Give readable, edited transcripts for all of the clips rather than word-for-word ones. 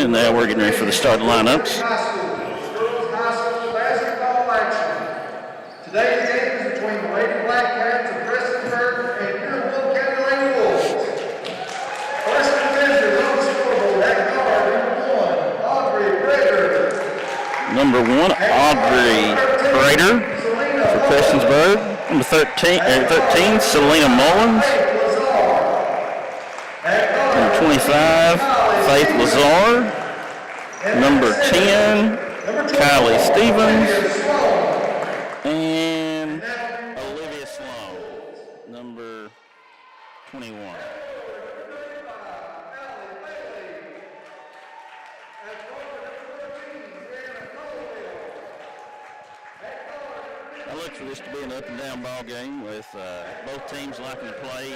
and now we're getting ready for the starting lineups. Girls High School basketball action. Today's game is between the Lady Blackcats of Prestonsburg and your Wolfe County Lady Wolves. First defenders on the scoreboard at guard, Number 1, Audrey Prater for Prestonsburg. Number 13, Selena Mullins. Number 25, Faith Lazar. Number 10, Kylie Stevens. And Olivia Sloan, number 21. I look for this to be an up and down ball game with both teams liking to play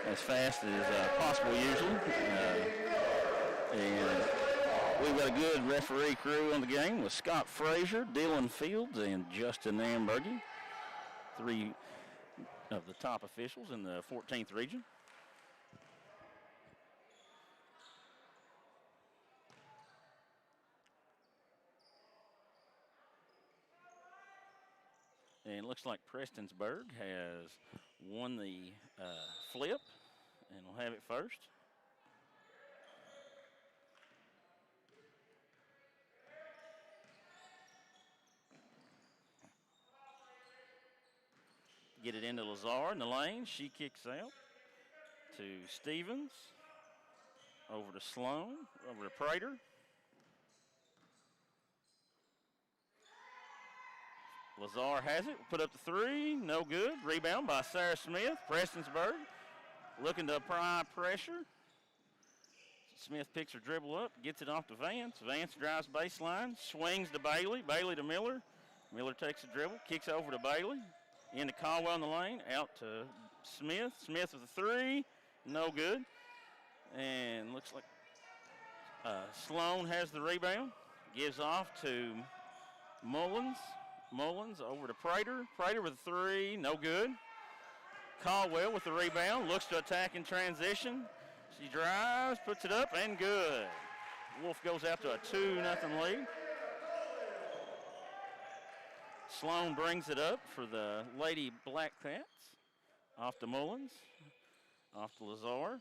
as fast as possible usually. And we've got a good referee crew on the game with Scott Frazier, Dylan Fields, and Justin Ambergy, 3 of the top officials in the 14th region. And it looks like Prestonsburg has won the flip, and will have it first. Get it into Lazar in the lane. She kicks out to Stevens. Over to Sloan. Over to Prater. Lazar has it. Put up the 3. No good. Rebound by Sarah Smith. Prestonsburg looking to apply pressure. Smith picks her dribble up. Gets it off to Vance. Vance drives baseline. Swings to Bailey. Bailey to Miller. Miller takes the dribble. Kicks over to Bailey. Into Caldwell in the lane. Out to Smith. Smith with a 3. No good. And looks like Sloan has the rebound. Gives off to Mullins. Mullins over to Prater. Prater with a 3, no good. Caldwell with the rebound, looks to attack in transition. She drives, puts it up, and good. Wolfe goes out to a 2-0 lead. Sloan brings it up for the Lady Blackcats. Off to Mullins. Off to Lazar.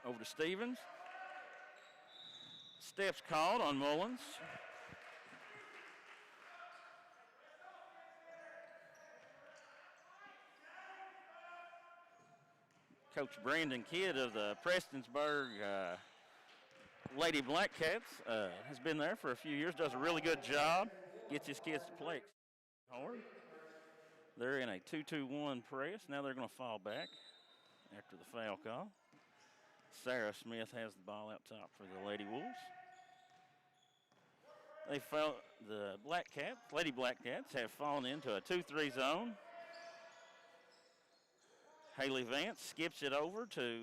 Over to Stevens. Steps called on Mullins. Coach Brandon Kidd of the Prestonsburg Lady Blackcats has been there for a few years, does a really good job, gets his kids to play hard. They're in a 2-2-1 press. Now they're going to fall back after the foul call. Sarah Smith has the ball out top for the Lady Wolves. The Lady Blackcats have fallen into a 2-3 zone. Haley Vance skips it over to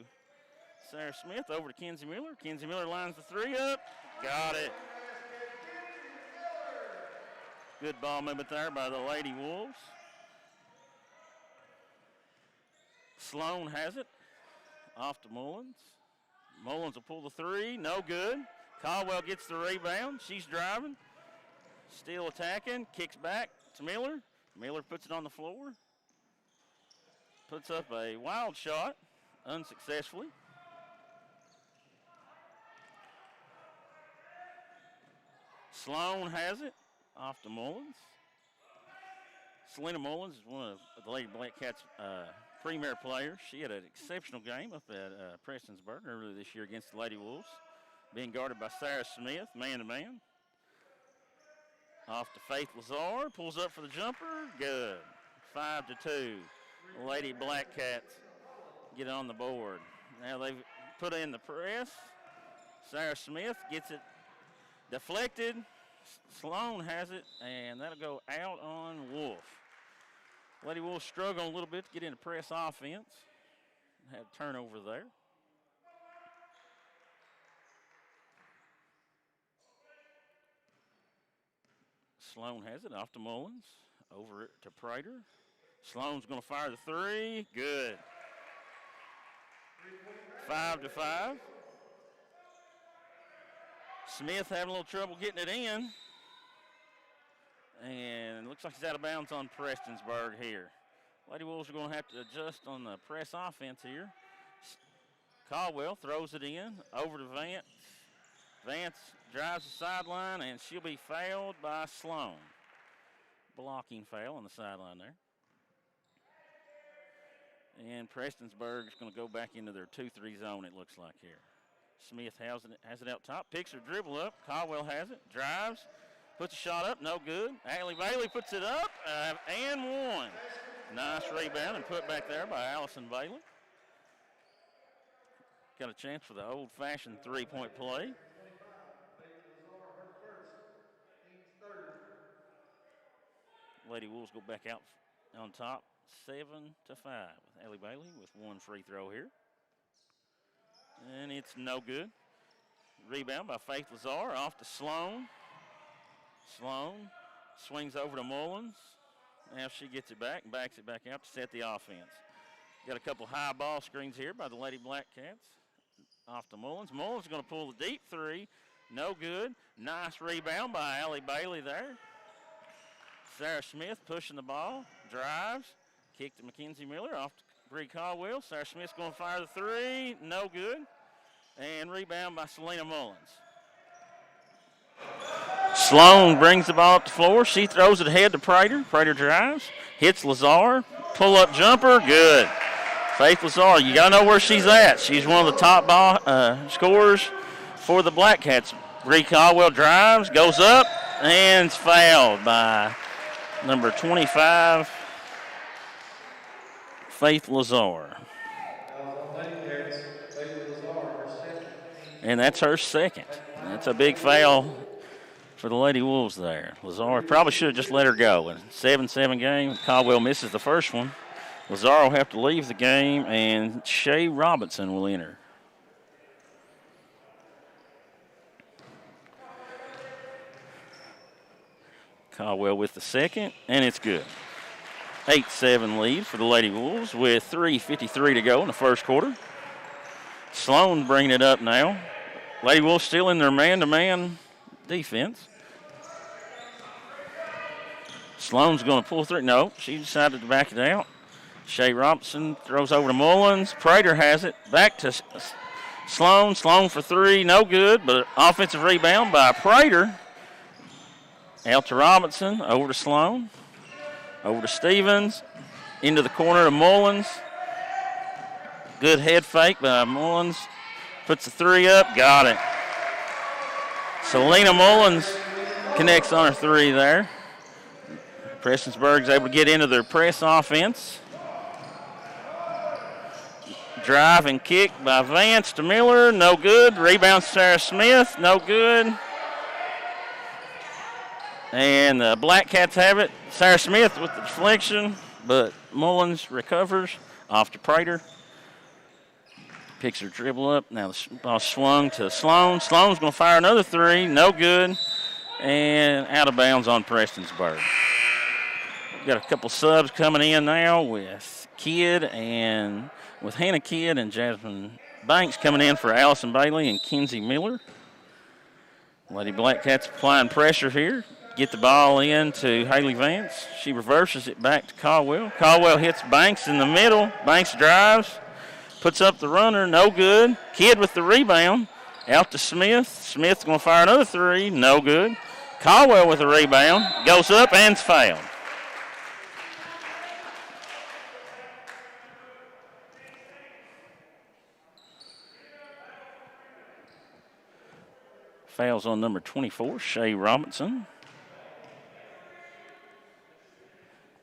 Sarah Smith, over to Kenzie Miller. Kenzie Miller lines the 3 up. Got it. Good ball movement there by the Lady Wolves. Sloan has it. Off to Mullins. Mullins will pull the 3. No good. Caldwell gets the rebound. She's driving. Still attacking. Kicks back to Miller. Miller puts it on the floor. Puts up a wild shot, unsuccessfully. Sloan has it, off to Mullins. Selena Mullins is one of the Lady Blackcats' premier players. She had an exceptional game up at Prestonsburg earlier this year against the Lady Wolves, being guarded by Sarah Smith, man-to-man. Off to Faith Lazar, pulls up for the jumper, good. 5-2. Lady Blackcats get on the board. Now they've put in the press. Sarah Smith gets it deflected. Sloan has it, and that'll go out on Wolfe. Lady Wolves struggling a little bit to get into press offense. Had a turnover there. Sloan has it, off to Mullins. Over to Prater. Sloan's going to fire the 3. Good. 5-5. Smith having a little trouble getting it in. And it looks like he's out of bounds on Prestonsburg here. Lady Wolves are going to have to adjust on the press offense here. Caldwell throws it in over to Vance. Vance drives the sideline, and she'll be fouled by Sloan. Blocking foul on the sideline there. And Prestonsburg is going to go back into their 2-3 zone, it looks like here. Smith has it out top, picks her dribble up. Caldwell has it, drives, puts a shot up, no good. Allie Bailey puts it up, and one. Nice rebound and put back there by Allison Bailey. Got a chance for the old-fashioned three-point play. Lady Wolves go back out on top, 7-5 with Allie Bailey with one free throw here. And it's no good. Rebound by Faith Lazar off to Sloan. Sloan swings over to Mullins. Now she gets it back and backs it back out to set the offense. Got a couple high ball screens here by the Lady Blackcats. Off to Mullins. Mullins is going to pull the deep three. No good. Nice rebound by Allie Bailey there. Sarah Smith pushing the ball. Drives. Kick to Mackenzie Miller off to Bree Caldwell. Sarah Smith's going to fire the three. No good. And rebound by Selena Mullins. Sloan brings the ball up the floor. She throws it ahead to Prater. Prater drives. Hits Lazar. Pull-up jumper. Good. Faith Lazar, you got to know where she's at. She's one of the top scorers for the Blackcats. Bree Caldwell drives, goes up, and is fouled by number 25, Faith Lazar. And that's her second. That's a big foul for the Lady Wolves there. Lazar probably should have just let her go. In a 7-7 game, Caldwell misses the first one. Lazar will have to leave the game, and Shay Robinson will enter. Caldwell with the second, and it's good. 8-7 lead for the Lady Wolves with 3:53 to go in the first quarter. Sloan bringing it up now. Lady Wolves still in their man-to-man defense. Sloan's going to pull through. No, she decided to back it out. Shay Robinson throws over to Mullins. Prater has it. Back to Sloan. Sloan for three. No good, but offensive rebound by Prater. Out to Robinson. Over to Sloan. Over to Stevens. Into the corner to Mullins. Good head fake by Mullins. Puts the three up. Got it. Selena Mullins connects on her three there. Prestonsburg's able to get into their press offense. Drive and kick by Vance to Miller. No good. Rebound Sarah Smith. No good. And the Blackcats have it. Sarah Smith with the deflection, but Mullins recovers off to Prater. Picks her dribble up. Now the ball swung to Sloan. Sloan's going to fire another three. No good. And out of bounds on Prestonsburg. We've got a couple subs coming in now with Kidd and with Hannah Kidd and Jasmine Banks coming in for Allison Bailey and Kenzie Miller. Lady Blackcats applying pressure here. Get the ball in to Haley Vance. She reverses it back to Caldwell. Caldwell hits Banks in the middle. Banks drives. Puts up the runner. No good. Kidd with the rebound. Out to Smith. Smith's going to fire another three. No good. Caldwell with the rebound. Goes up and it's fouled. Fouls on number 24, Shay Robinson.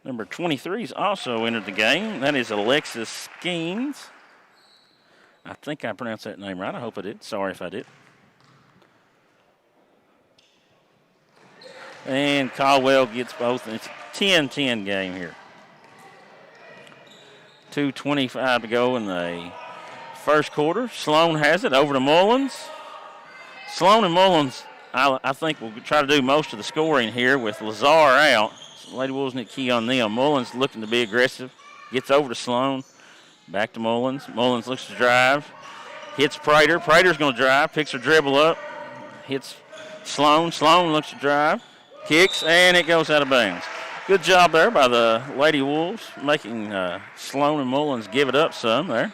Number 23 has also entered the game. That is Alexis Skeens. I think I pronounced that name right. I hope I did. Sorry if I did. And Caldwell gets both. It's a 10-10 game here. 2:25 to go in the first quarter. Sloan has it over to Mullins. Sloan and Mullins, I think, will try to do most of the scoring here with Lazar out. So Lady Wolves need to key on them. Mullins looking to be aggressive. Gets over to Sloan. Back to Mullins. Mullins looks to drive. Hits Prater. Prater's going to drive. Picks her dribble up. Hits Sloan looks to drive, kicks, and it goes out of bounds. Good job there by the Lady Wolves, making Sloan and Mullins give it up some there.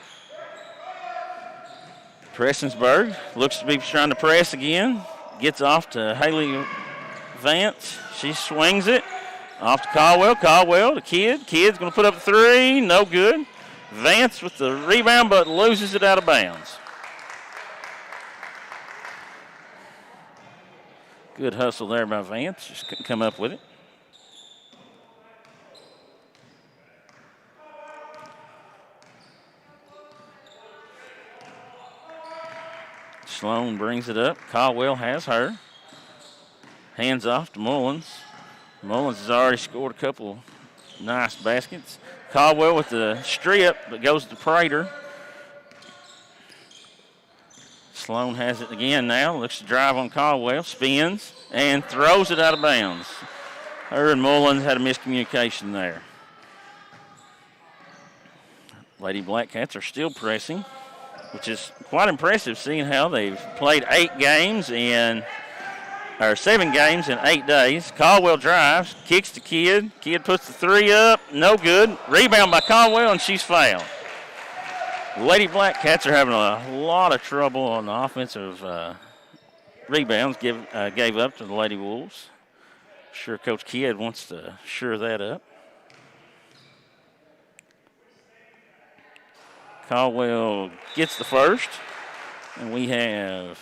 Prestonsburg looks to be trying to press again. Gets off to Haley Vance. She swings it. Off to Caldwell. Caldwell to Kidd. Kidd's going to put up a three. No good. Vance with the rebound, but loses it out of bounds. Good hustle there by Vance. Just couldn't come up with it. Sloan brings it up. Caldwell has her. Hands off to Mullins. Mullins has already scored a couple nice baskets. Caldwell with the strip, but goes to Prater. Sloan has it again now. Looks to drive on Caldwell. Spins and throws it out of bounds. Her and Mullins had a miscommunication there. Lady Blackcats are still pressing, which is quite impressive seeing how they've played 7 games in 8 days. Caldwell drives, kicks to Kidd. Kidd puts the three up, no good. Rebound by Caldwell, and she's fouled. Lady Blackcats are having a lot of trouble on the offensive rebounds. Gave up to the Lady Wolves. Sure Coach Kidd wants to shore that up. Caldwell gets the first, and we have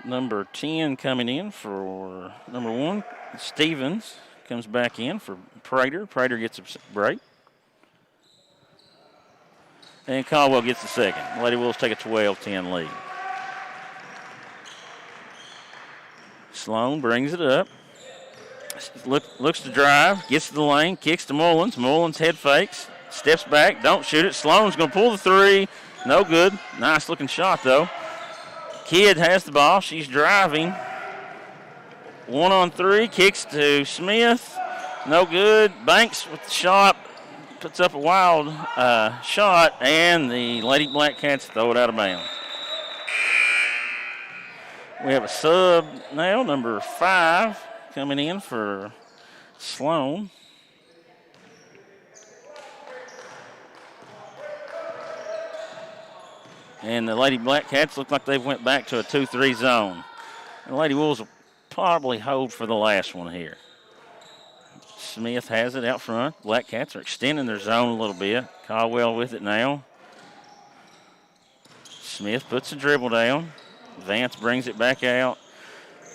number 10 coming in for number 1. Stevens comes back in for Prater. Prater gets a break. And Caldwell gets the second. Lady Wolves take a 12-10 lead. Sloan brings it up. Looks to drive, gets to the lane, kicks to Mullins. Mullins head fakes. Steps back, don't shoot it. Sloan's going to pull the three. No good. Nice looking shot, though. Kidd has the ball. She's driving. 1-on-3. Kicks to Smith. No good. Banks with the shot. Puts up a wild shot, and the Lady Blackcats throw it out of bounds. We have a sub now, number 5, coming in for Sloan. And the Lady Blackcats look like they went back to a 2-3 zone. The Lady Wolves will probably hold for the last one here. Smith has it out front. Blackcats are extending their zone a little bit. Caldwell with it now. Smith puts the dribble down. Vance brings it back out.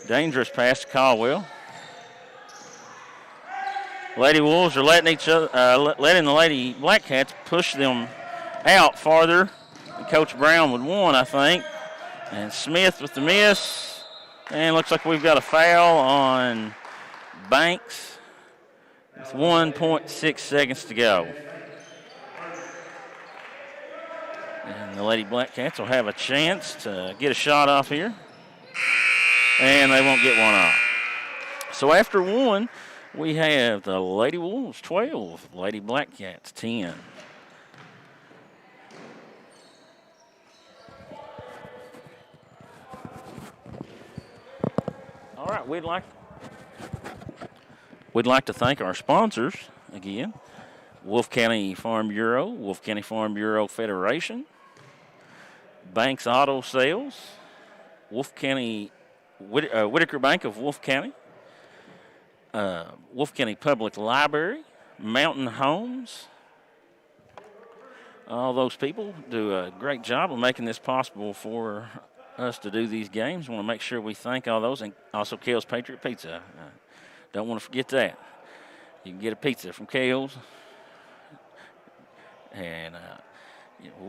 Dangerous pass to Caldwell. Lady Wolves are letting the Lady Blackcats push them out farther. Coach Brown would want, I think. And Smith with the miss. And looks like we've got a foul on Banks with 1.6 seconds to go. And the Lady Blackcats will have a chance to get a shot off here. And they won't get one off. So after one, we have the Lady Wolves 12, Lady Blackcats 10. All right, we'd like to thank our sponsors again: Wolfe County Farm Bureau, Wolfe County Farm Bureau Federation, Banks Auto Sales, Wolfe County Whitaker Bank of Wolfe County, Wolfe County Public Library, Mountain Homes. All those people do a great job of making this possible for us to do these games. I want to make sure we thank all those, and also Kale's Patriot Pizza. Don't want to forget that. You can get a pizza from Kale's, and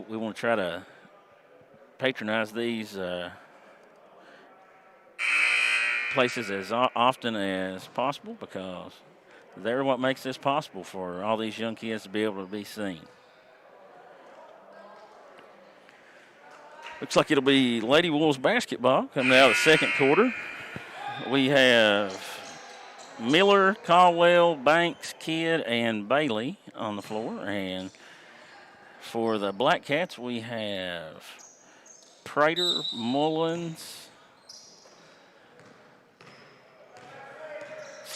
we want to try to patronize these places as often as possible, because they're what makes this possible for all these young kids to be able to be seen. Looks like it'll be Lady Wolves basketball coming out of the second quarter. We have Miller, Caldwell, Banks, Kidd, and Bailey on the floor. And for the Blackcats, we have Prater, Mullins,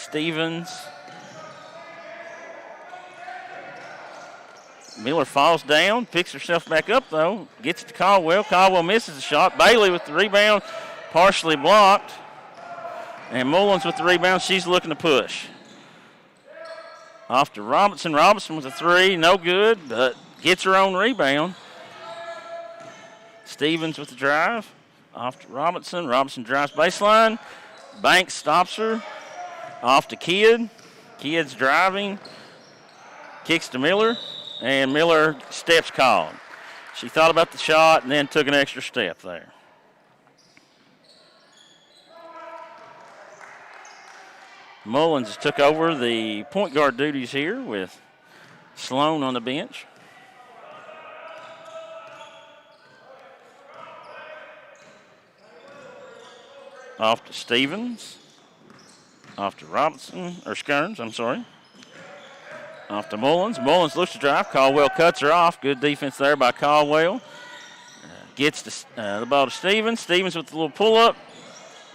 Stevens. Miller falls down, picks herself back up, though. Gets it to Caldwell. Caldwell misses the shot. Bailey with the rebound, partially blocked. And Mullins with the rebound. She's looking to push. Off to Robinson. Robinson with a three. No good, but gets her own rebound. Stevens with the drive. Off to Robinson. Robinson drives baseline. Banks stops her. Off to Kidd. Kidd's driving. Kicks to Miller. And Miller steps called. She thought about the shot and then took an extra step there. Mullins took over the point guard duties here with Sloan on the bench. Off to Stevens. Off to Robinson, or Skearns, I'm sorry. Off to Mullins. Mullins looks to drive. Caldwell cuts her off. Good defense there by Caldwell. Gets the ball to Stevens. Stevens with a little pull-up.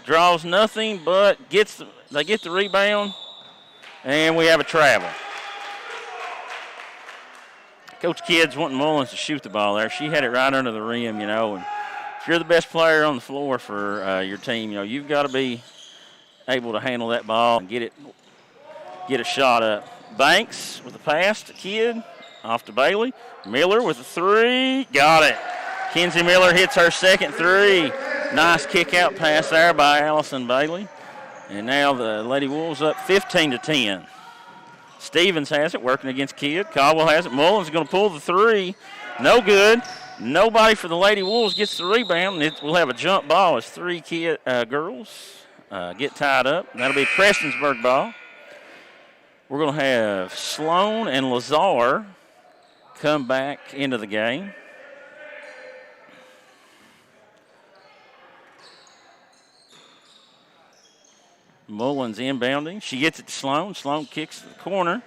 Draws nothing, but they get the rebound, and we have a travel. Coach Kidd's wanting Mullins to shoot the ball there. She had it right under the rim, and if you're the best player on the floor for your team, you've got to be able to handle that ball and get a shot up. Banks with a pass to Kidd. Off to Bailey. Miller with a three. Got it. Kenzie Miller hits her second three. Nice kick-out pass there by Allison Bailey. And now the Lady Wolves up 15-10. Stevens has it, working against Kidd. Caldwell has it. Mullins is going to pull the three. No good. Nobody for the Lady Wolves gets the rebound. We'll have a jump ball as three girls get tied up. That'll be Prestonsburg ball. We're going to have Sloan and Lazar come back into the game. Mullins inbounding. She gets it to Sloan. Sloan kicks to the corner.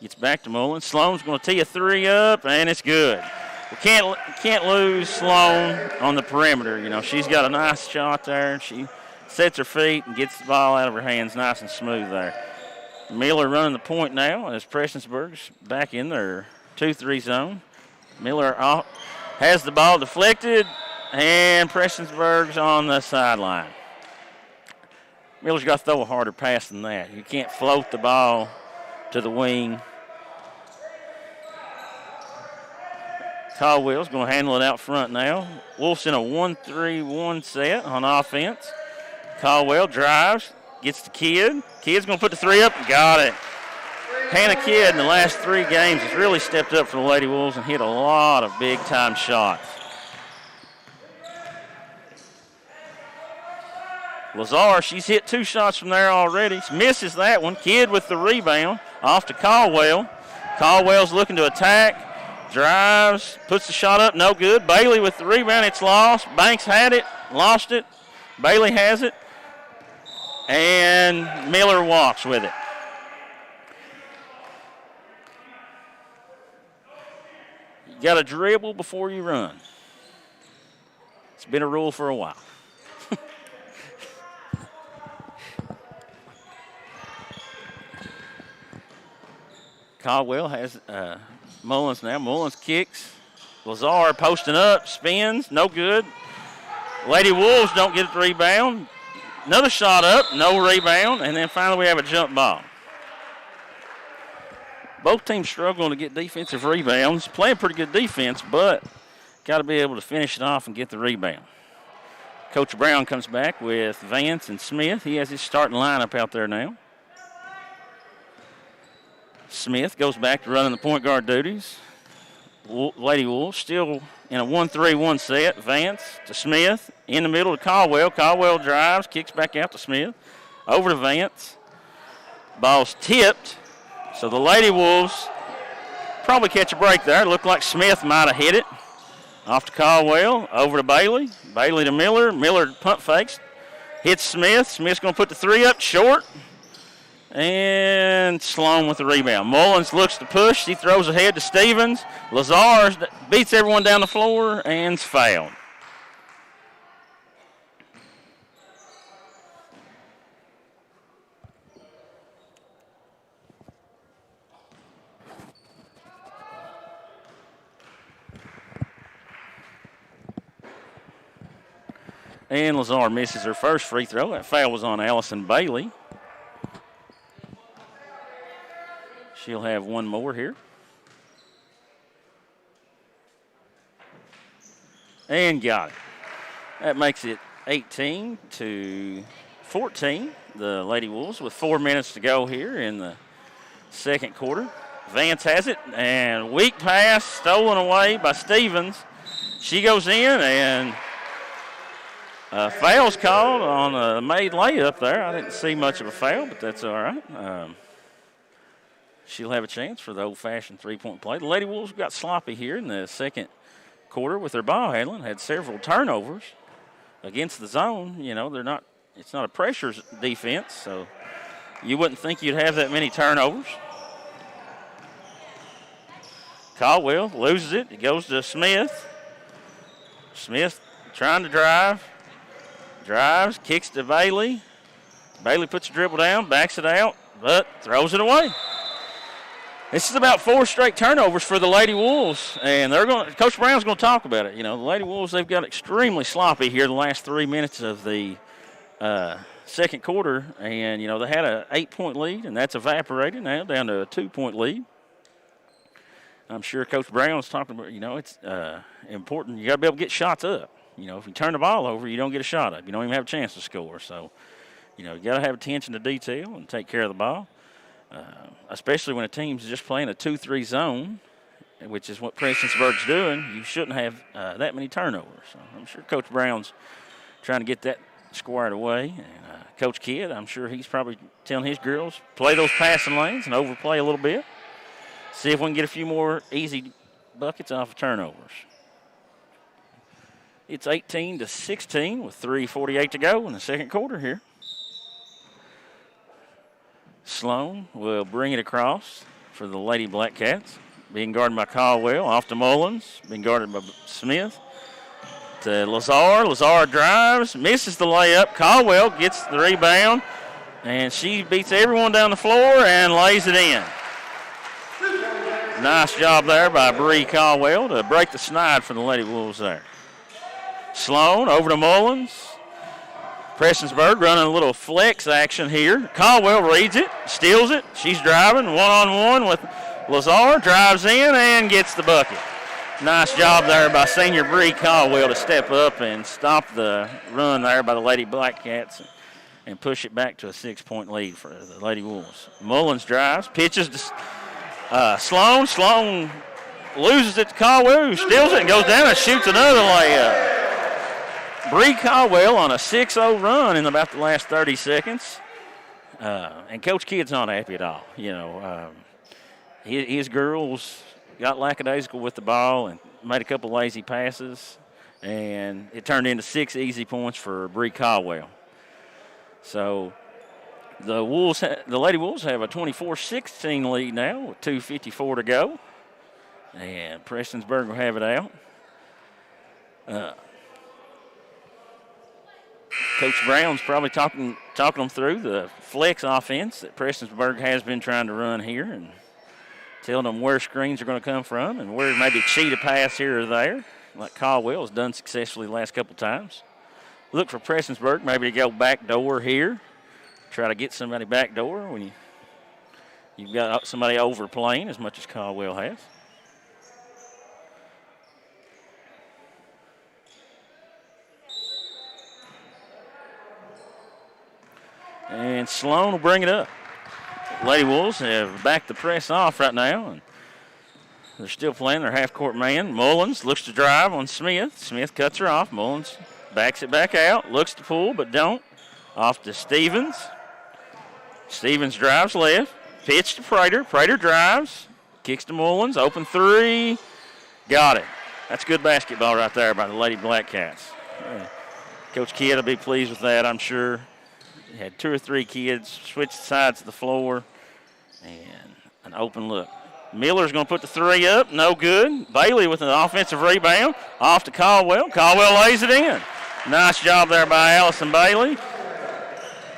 Gets back to Mullins. Sloan's going to tee a three up, and it's good. We can't lose Sloan on the perimeter. She's got a nice shot there. She sets her feet and gets the ball out of her hands nice and smooth there. Miller running the point now as Prestonsburg's back in their 2-3 zone. Miller has the ball deflected, and Prestonsburg's on the sideline. Miller's got to throw a harder pass than that. You can't float the ball to the wing. Caldwell's going to handle it out front now. Wolf's in a 1-3-1 set on offense. Caldwell drives, gets the Kidd. Kidd's going to put the three up. Got it. Hannah Kidd in the last 3 games has really stepped up for the Lady Wolves and hit a lot of big-time shots. Lazar, she's hit 2 shots from there already. She misses that one. Kidd with the rebound. Off to Caldwell. Caldwell's looking to attack. Drives, puts the shot up, no good. Bailey with the rebound, it's lost. Banks had it, lost it. Bailey has it. And Miller walks with it. You got to dribble before you run. It's been a rule for a while. Caldwell has Mullins now. Mullins kicks. Lazar posting up, spins, no good. Lady Wolves don't get the rebound. Another shot up, no rebound, and then finally we have a jump ball. Both teams struggling to get defensive rebounds. Playing pretty good defense, but got to be able to finish it off and get the rebound. Coach Brown comes back with Vance and Smith. He has his starting lineup out there now. Smith goes back to running the point guard duties. Lady Wolves still in a 1-3-1 set. Vance to Smith. In the middle to Caldwell. Caldwell drives, kicks back out to Smith. Over to Vance. Ball's tipped. So the Lady Wolves probably catch a break there. It looked like Smith might have hit it. Off to Caldwell. Over to Bailey. Bailey to Miller. Miller pump fakes. Hits Smith. Smith's going to put the three up short. And Sloan with the rebound. Mullins looks to push. He throws ahead to Stevens. Lazar beats everyone down the floor and's fouled. And Lazar misses her first free throw. That foul was on Allison Bailey. She'll have one more here. And got it. That makes it 18-14. The Lady Wolves with 4 minutes to go here in the second quarter. Vance has it, and weak pass stolen away by Stevens. She goes in, and foul's called on a made layup there. I didn't see much of a foul, but that's all right. She'll have a chance for the old-fashioned three-point play. The Lady Wolves got sloppy here in the second quarter with their ball handling, had several turnovers against the zone. You know, it's not a pressure defense, so you wouldn't think you'd have that many turnovers. Caldwell loses it. It goes to Smith. Smith trying to drive. Drives, kicks to Bailey. Bailey puts a dribble down, backs it out, but throws it away. This is about 4 straight turnovers for the Lady Wolves, and Coach Brown's going to talk about it. You know, the Lady Wolves, they've got extremely sloppy here the last 3 minutes of the second quarter, and, you know, they had an 8-point lead, and that's evaporated now down to a 2-point lead. I'm sure Coach Brown's talking about, you know, it's important. You got to be able to get shots up. You know, if you turn the ball over, you don't get a shot up. You don't even have a chance to score. So, you know, you got to have attention to detail and take care of the ball. Especially when a team's just playing a 2-3 zone, which is what Prestonsburg's doing, you shouldn't have that many turnovers. So I'm sure Coach Brown's trying to get that squared away. And Coach Kidd, I'm sure he's probably telling his girls, play those passing lanes and overplay a little bit. See if we can get a few more easy buckets off of turnovers. It's 18-16 with 3:48 to go in the second quarter here. Sloan will bring it across for the Lady Blackcats. Being guarded by Caldwell. Off to Mullins. Being guarded by Smith. To Lazar. Lazar drives. Misses the layup. Caldwell gets the rebound. And she beats everyone down the floor and lays it in. Nice job there by Bree Caldwell to break the snide for the Lady Wolves there. Sloan over to Mullins. Prestonsburg running a little flex action here. Caldwell reads it, steals it. She's driving one-on-one with Lazar. Drives in and gets the bucket. Nice job there by senior Bree Caldwell to step up and stop the run there by the Lady Blackcats and push it back to a 6-point lead for the Lady Wolves. Mullins drives, pitches to Sloan. Sloan loses it to Caldwell, who steals it and goes down and shoots another layup. Bree Caldwell on a 6-0 run in about the last 30 seconds. And Coach Kidd's not happy at all. You know, his girls got lackadaisical with the ball and made a couple lazy passes, and it turned into 6 easy points for Bree Caldwell. So the Lady Wolves have a 24-16 lead now with 2:54 to go. And Prestonsburg will have it out. Coach Brown's probably talking them through the flex offense that Prestonsburg has been trying to run here and telling them where screens are going to come from and where maybe cheat a pass here or there, like Caldwell has done successfully the last couple times. Look for Prestonsburg maybe to go back door here, try to get somebody back door when you've got somebody overplaying as much as Caldwell has. And Sloan will bring it up. Lady Wolves have backed the press off right now, and they're still playing their half-court man. Mullins looks to drive on Smith. Smith cuts her off. Mullins backs it back out, looks to pull, but don't. Off to Stevens. Stevens drives left. Pitch to Prater. Prater drives. Kicks to Mullins. Open three. Got it. That's good basketball right there by the Lady Blackcats. Coach Kidd will be pleased with that, I'm sure. He had 2 or 3 kids switch sides of the floor, and an open look. Miller's going to put the 3 up. No good. Bailey with an offensive rebound. Off to Caldwell. Caldwell lays it in. Nice job there by Allison Bailey.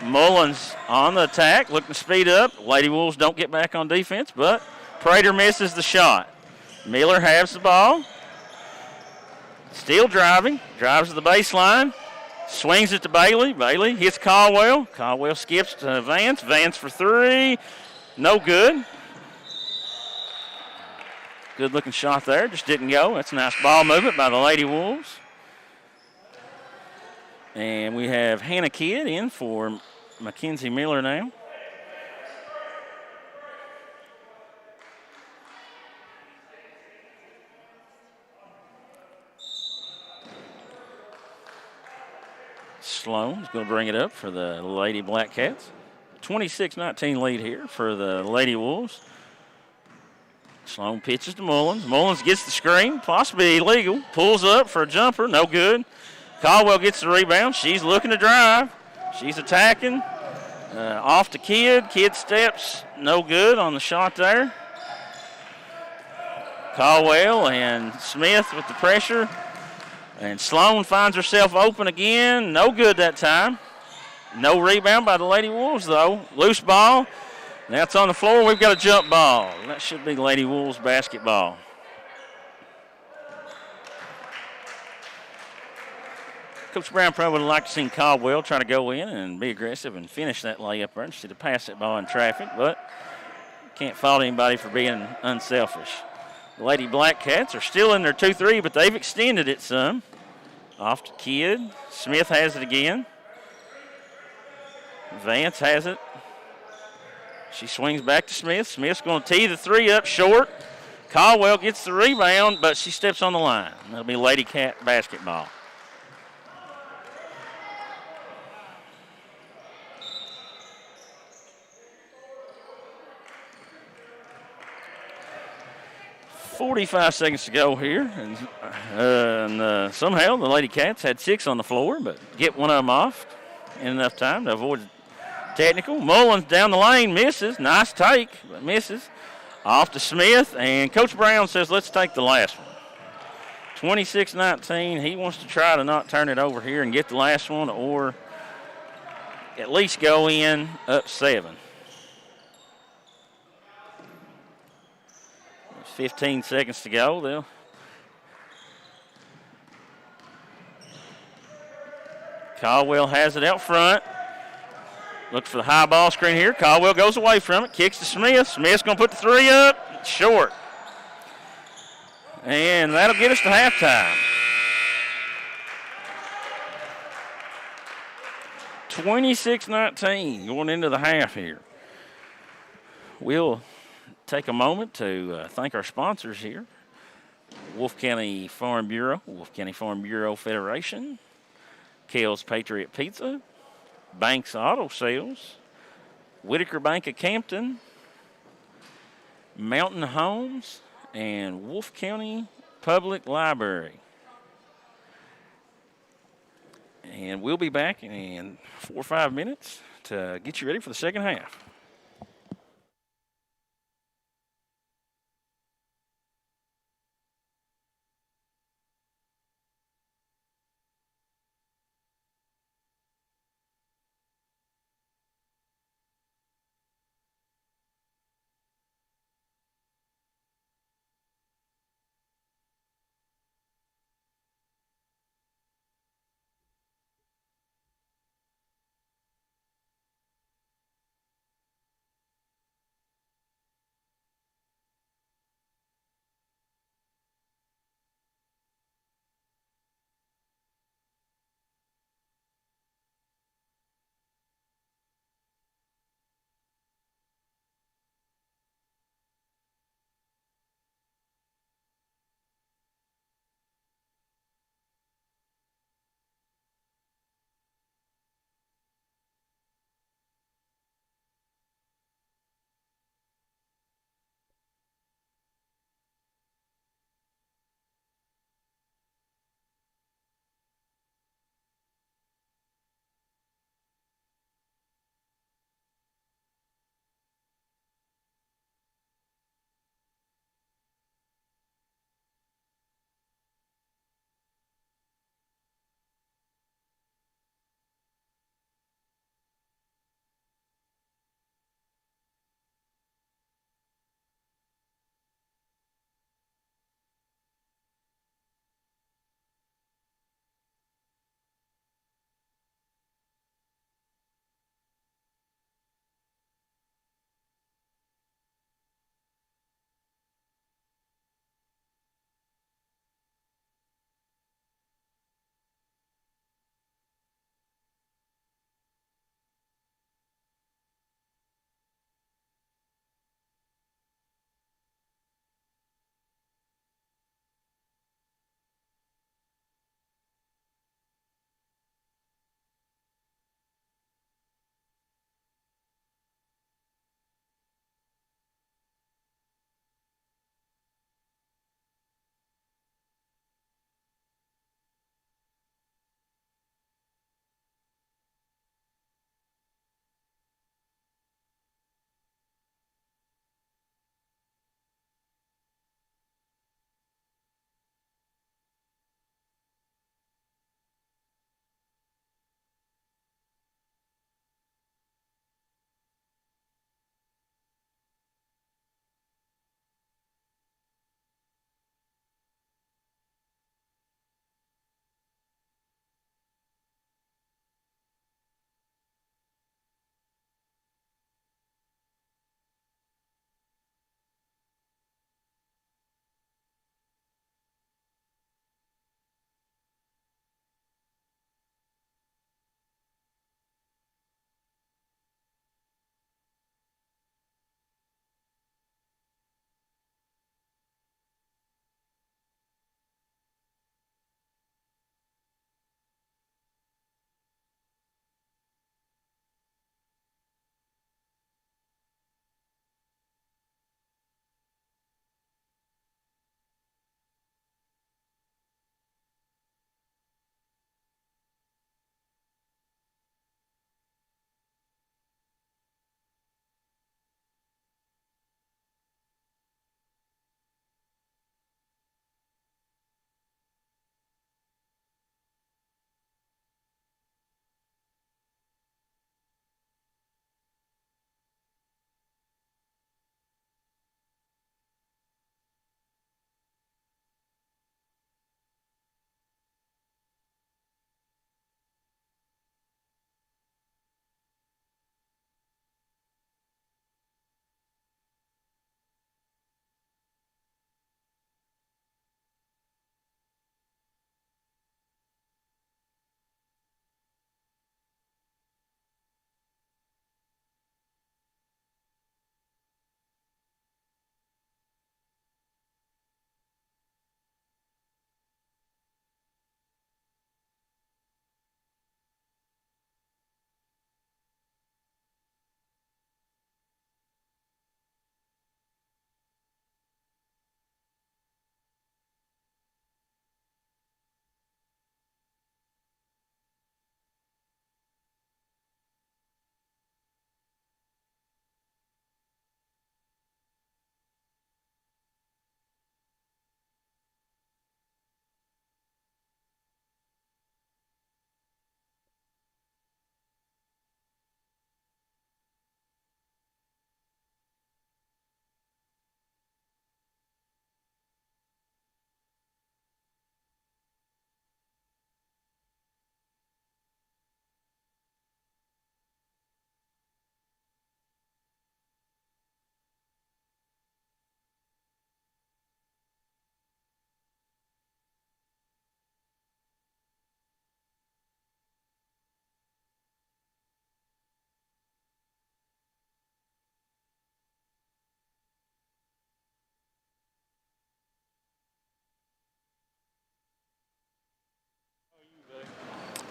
Mullins on the attack, looking to speed up. Lady Wolves don't get back on defense, but Prater misses the shot. Miller has the ball. Still driving. Drives to the baseline. Swings it to Bailey. Bailey hits Caldwell. Caldwell skips to Vance. Vance for three. No good. Good looking shot there. Just didn't go. That's a nice ball movement by the Lady Wolves. And we have Hannah Kidd in for Mackenzie Miller now. Sloan is going to bring it up for the Lady Blackcats. 26-19 lead here for the Lady Wolves. Sloan pitches to Mullins. Mullins gets the screen, possibly illegal. Pulls up for a jumper, no good. Caldwell gets the rebound. She's looking to drive. She's attacking. Off to Kidd. Kidd steps, no good on the shot there. Caldwell and Smith with the pressure. And Sloan finds herself open again. No good that time. No rebound by the Lady Wolves, though. Loose ball. Now it's on the floor. We've got a jump ball. That should be Lady Wolves basketball. Coach Brown probably would like to see Caldwell try to go in and be aggressive and finish that layup there instead of pass that ball in traffic, but can't fault anybody for being unselfish. The Lady Blackcats are still in their 2-3, but they've extended it some. Off to Kidd. Smith has it again. Vance has it. She swings back to Smith. Smith's going to tee the three up short. Caldwell gets the rebound, but she steps on the line. That'll be Lady Cat basketball. .45 seconds to go here, and somehow the Lady Cats had 6 on the floor, but get one of them off in enough time to avoid technical. Mullins down the lane, misses. Nice take, but misses. Off to Smith, and Coach Brown says, let's take the last one. 26-19. He wants to try to not turn it over here and get the last one, or at least go in up 7. 15 seconds to go. Caldwell has it out front. Looks for the high ball screen here. Caldwell goes away from it. Kicks to Smith. Smith's going to put the three up. Short. And that'll get us to halftime. 26-19 going into the half here. We'll take a moment to thank our sponsors here. Wolfe County Farm Bureau, Wolfe County Farm Bureau Federation, Kale's Patriot Pizza, Banks Auto Sales, Whitaker Bank of Campton, Mountain Homes, and Wolfe County Public Library. And we'll be back in 4 or 5 minutes to get you ready for the second half.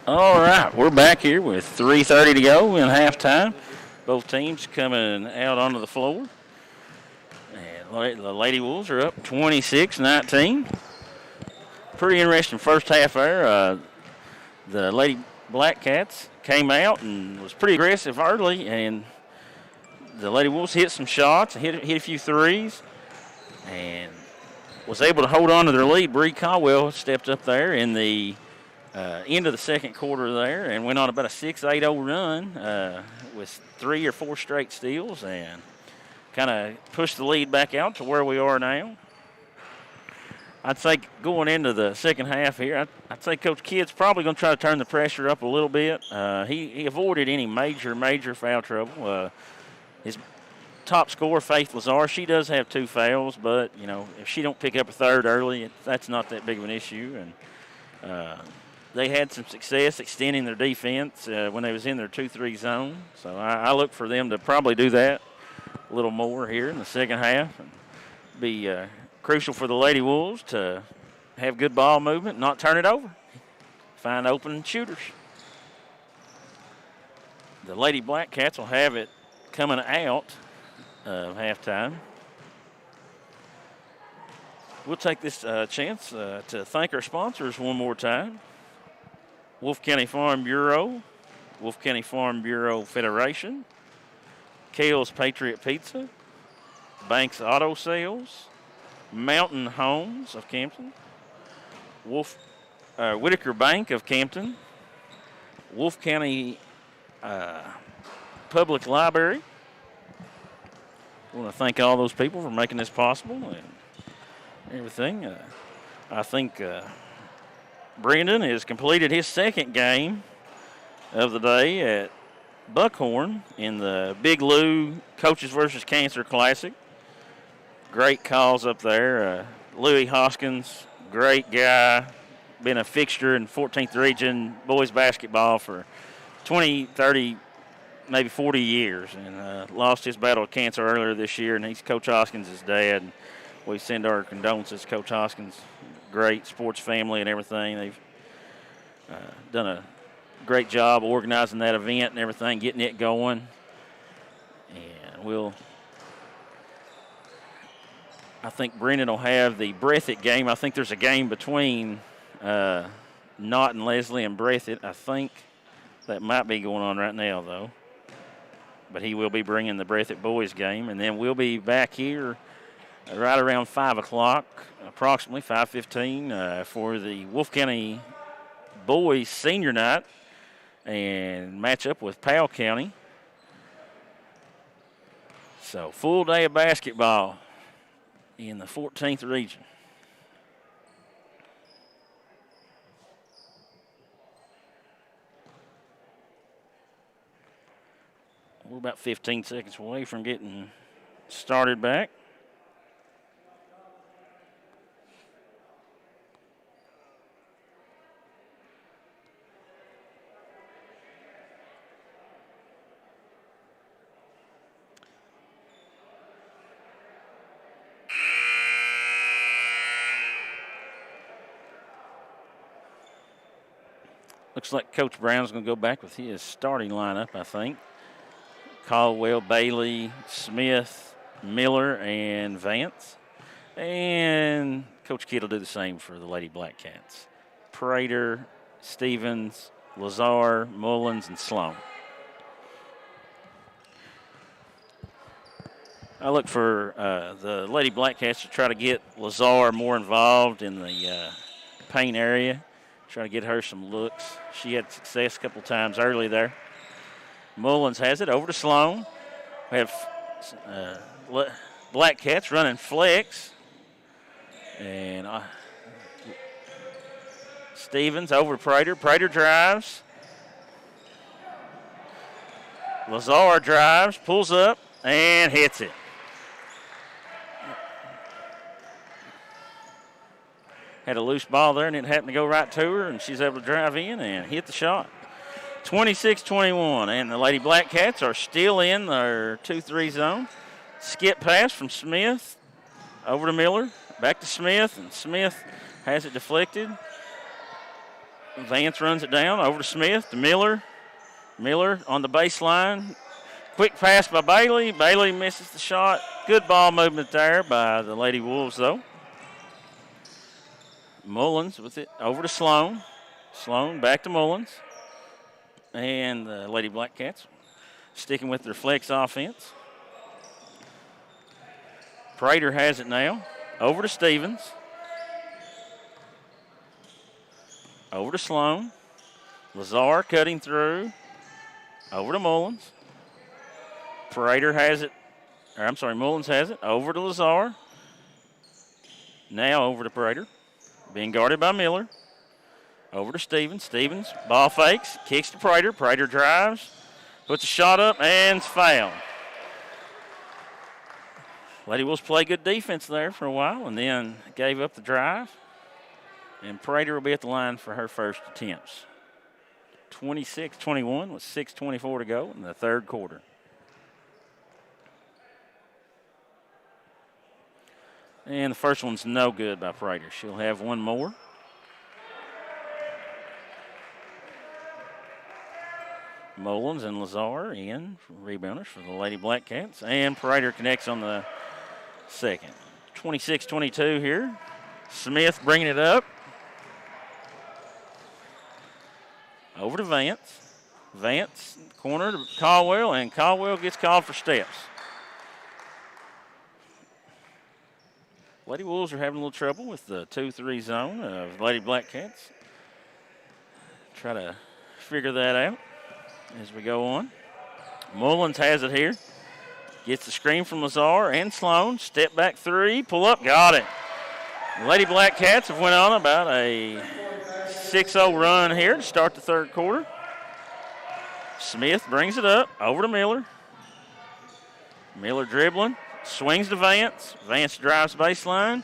All right, we're back here with 3:30 to go in halftime. Both teams coming out onto the floor. And the Lady Wolves are up 26-19. Pretty interesting first half there. The Lady Blackcats came out and was pretty aggressive early, and the Lady Wolves hit some shots, hit a few threes, and was able to hold on to their lead. Bree Caldwell stepped up there in the end of the second quarter there and went on about a 6-8-0 run with 3 or 4 straight steals and kind of pushed the lead back out to where we are now. I'd say going into the second half here, I'd say Coach Kidd's probably going to try to turn the pressure up a little bit. He avoided any major foul trouble. His top scorer, Faith Lazar, she does have 2 fouls, but, if she don't pick up a third early, that's not that big of an issue. And they had some success extending their defense when they was in their 2-3 zone. So I look for them to probably do that a little more here in the second half. And be crucial for the Lady Wolves to have good ball movement, not turn it over, find open shooters. The Lady Blackcats will have it coming out of halftime. We'll take this chance to thank our sponsors one more time. Wolfe County Farm Bureau, Wolfe County Farm Bureau Federation, Kale's Patriot Pizza, Banks Auto Sales, Mountain Homes of Campton, Whitaker Bank of Campton, Wolfe County Public Library. I want to thank all those people for making this possible and everything. I think Brendan has completed his second game of the day at Buckhorn in the Big Lou Coaches versus Cancer Classic. Great calls up there. Louis Hoskins, great guy, been a fixture in 14th Region boys basketball for 20, 30, maybe 40 years, and lost his battle with cancer earlier this year, and he's Coach Hoskins' dad. We send our condolences to Coach Hoskins. Great sports family and everything. They've done a great job organizing that event and everything, getting it going. And I think Brendan will have the Breathitt game. I think there's a game between Knott and Leslie and Breathitt. I think that might be going on right now, though. But he will be bringing the Breathitt boys game. And then we'll be back here right around 5 o'clock, approximately 5:15, for the Wolfe County boys senior night and match up with Powell County. So full day of basketball in the 14th Region. We're about 15 seconds away from getting started back. Looks like Coach Brown's going to go back with his starting lineup, I think. Caldwell, Bailey, Smith, Miller, and Vance. And Coach Kidd will do the same for the Lady Blackcats. Prater, Stevens, Lazar, Mullins, and Sloan. I look for the Lady Blackcats to try to get Lazar more involved in the paint area. Try to get her some looks. She had success a couple times early there. Mullins has it over to Sloan. We have Blackcats running flex. And Stevens over to Prater. Prater drives. Lazar drives, pulls up, and hits it. Had a loose ball there, and it happened to go right to her, and she's able to drive in and hit the shot. 26-21, and the Lady Blackcats are still in their 2-3 zone. Skip pass from Smith over to Miller, back to Smith, and Smith has it deflected. Vance runs it down over to Smith, to Miller. Miller on the baseline. Quick pass by Bailey. Bailey misses the shot. Good ball movement there by the Lady Wolves, though. Mullins with it over to Sloan. Sloan back to Mullins. And the Lady Blackcats sticking with their flex offense. Prater has it now. Over to Stevens. Over to Sloan. Lazar cutting through. Over to Mullins. Prater has it. Mullins has it. Over to Lazar. Now over to Prater. Being guarded by Miller. Over to Stevens. Stevens, ball fakes, kicks to Prater. Prater drives, puts a shot up, and it's fouled. Lady Wolves play good defense there for a while and then gave up the drive. And Prater will be at the line for her first attempts. 26-21 with 6:24 to go in the third quarter. And the first one's no good by Prater. She'll have one more. Mullins and Lazar in rebounders for the Lady Blackcats. And Prater connects on the second. 26-22 here. Smith bringing it up. Over to Vance. Vance, corner to Caldwell, and Caldwell gets called for steps. Lady Wolves are having a little trouble with the 2-3 zone of Lady Blackcats. Try to figure that out as we go on. Mullins has it here. Gets the screen from Lazar and Sloan. Step back three, pull up, got it. The Lady Blackcats have went on about a 6-0 run here to start the third quarter. Smith brings it up, over to Miller. Miller dribbling, swings to Vance. Vance drives baseline,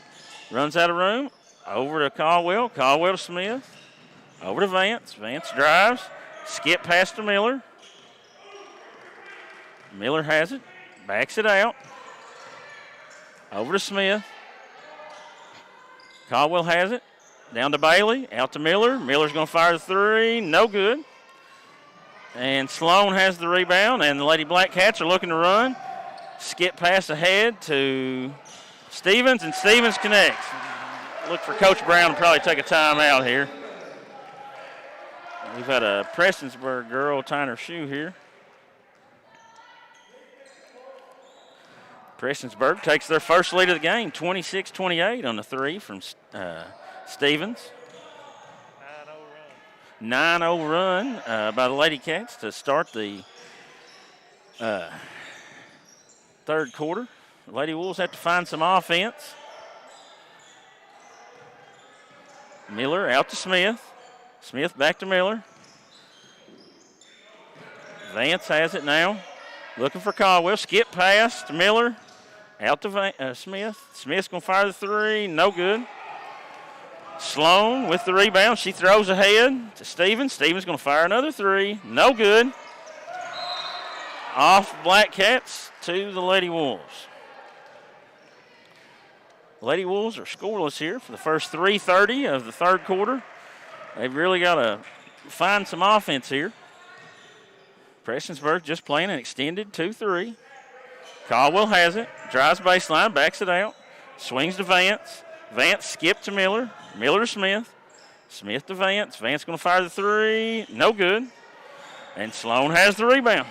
runs out of room, over to Caldwell. Caldwell to Smith, over to Vance. Vance drives, skip pass to Miller. Miller has it, backs it out, over to Smith. Caldwell has it, down to Bailey, out to Miller. Miller's going to fire the three, no good. And Sloan has the rebound, and the Lady Blackcats are looking to run. Skip pass ahead to Stevens, and Stevens connects. Look for Coach Brown to probably take a timeout here. We've had a Prestonsburg girl tying her shoe here. Prestonsburg takes their first lead of the game, 26-28 on the three from Stevens. 9-0 run by the Lady Cats to start the third quarter. The Lady Wolves have to find some offense. Miller out to Smith. Smith back to Miller. Vance has it now. Looking for Caldwell. Skip pass to Miller. Out to Smith. Smith's going to fire the three. No good. Sloan with the rebound. She throws ahead to Stevens. Stevens going to fire another three. No good. Off Blackcats to the Lady Wolves. Lady Wolves are scoreless here for the first 3:30 of the third quarter. They've really got to find some offense here. Prestonsburg just playing an extended 2-3. Caldwell has it. Drives baseline, backs it out. Swings to Vance. Vance skip to Miller. Miller to Smith. Smith to Vance. Vance going to fire the three. No good. And Sloan has the rebound.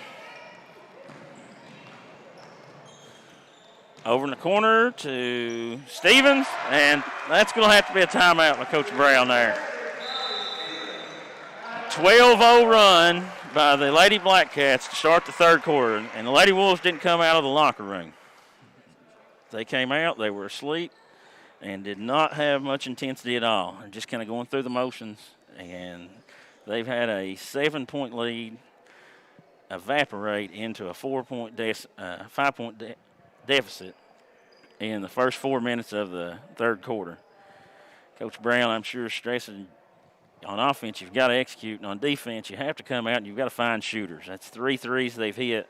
Over in the corner to Stevens. And that's going to have to be a timeout by Coach Brown there. 12-0 run by the Lady Blackcats to start the third quarter. And the Lady Wolves didn't come out of the locker room. They came out, they were asleep, and did not have much intensity at all. They're just kind of going through the motions. And they've had a 7-point lead evaporate into a 5-point deficit in the first 4 minutes of the third quarter. Coach Brown, I'm sure, is stressing on offense, you've got to execute, and on defense, you have to come out and you've got to find shooters. That's 3 threes they've hit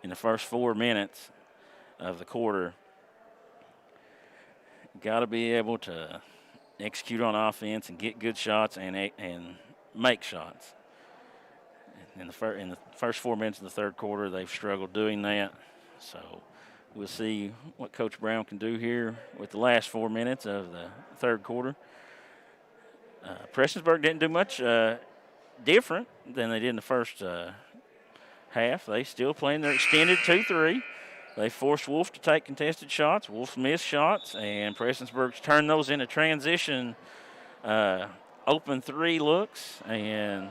in the first 4 minutes of the quarter. Got to be able to execute on offense and get good shots and make shots. In the first 4 minutes of the third quarter, they've struggled doing that. So we'll see what Coach Brown can do here with the last 4 minutes of the third quarter. Prestonsburg didn't do much different than they did in the first half. They still playing their extended 2-3. They forced Wolfe to take contested shots. Wolfe missed shots, and Prestonsburg's turned those into transition open 3 looks, and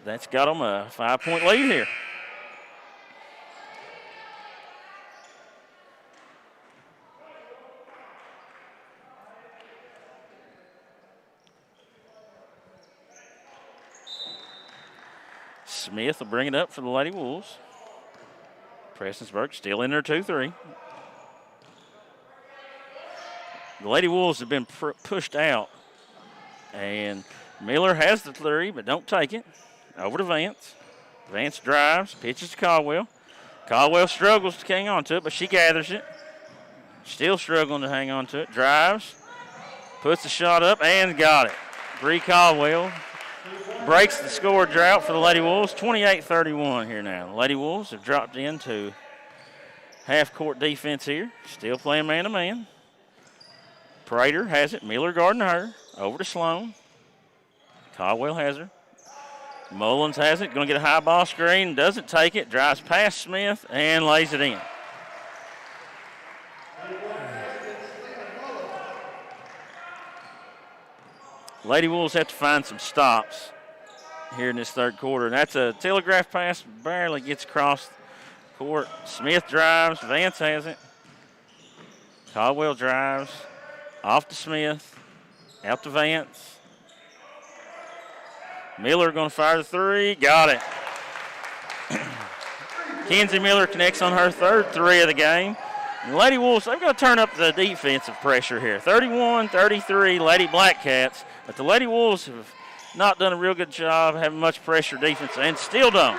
that's got them a 5-point lead here. Smith will bring it up for the Lady Wolves. Prestonsburg still in their 2-3. The Lady Wolves have been pushed out, and Miller has the 3, but don't take it. Over to Vance. Vance drives, pitches to Caldwell. Caldwell struggles to hang on to it, but she gathers it. Still struggling to hang on to it. Drives, puts the shot up, and got it. Bree Caldwell breaks the score drought for the Lady Wolves. 28-31 here now. The Lady Wolves have dropped into half-court defense here. Still playing man-to-man. Prater has it. Miller guarding her. Over to Sloan. Caldwell has her. Mullins has it. Going to get a high ball screen. Doesn't take it. Drives past Smith and lays it in. Lady Wolves have to find some stops here in this third quarter. And that's a telegraph pass. Barely gets across the court. Smith drives. Vance has it. Caldwell drives. Off to Smith. Out to Vance. Miller going to fire the 3. Got it. Kenzie Miller connects on her third 3 of the game. And Lady Wolves, they've got to turn up the defensive pressure here. 31-33 Lady Blackcats. But the Lady Wolves have not done a real good job having much pressure defense and still don't.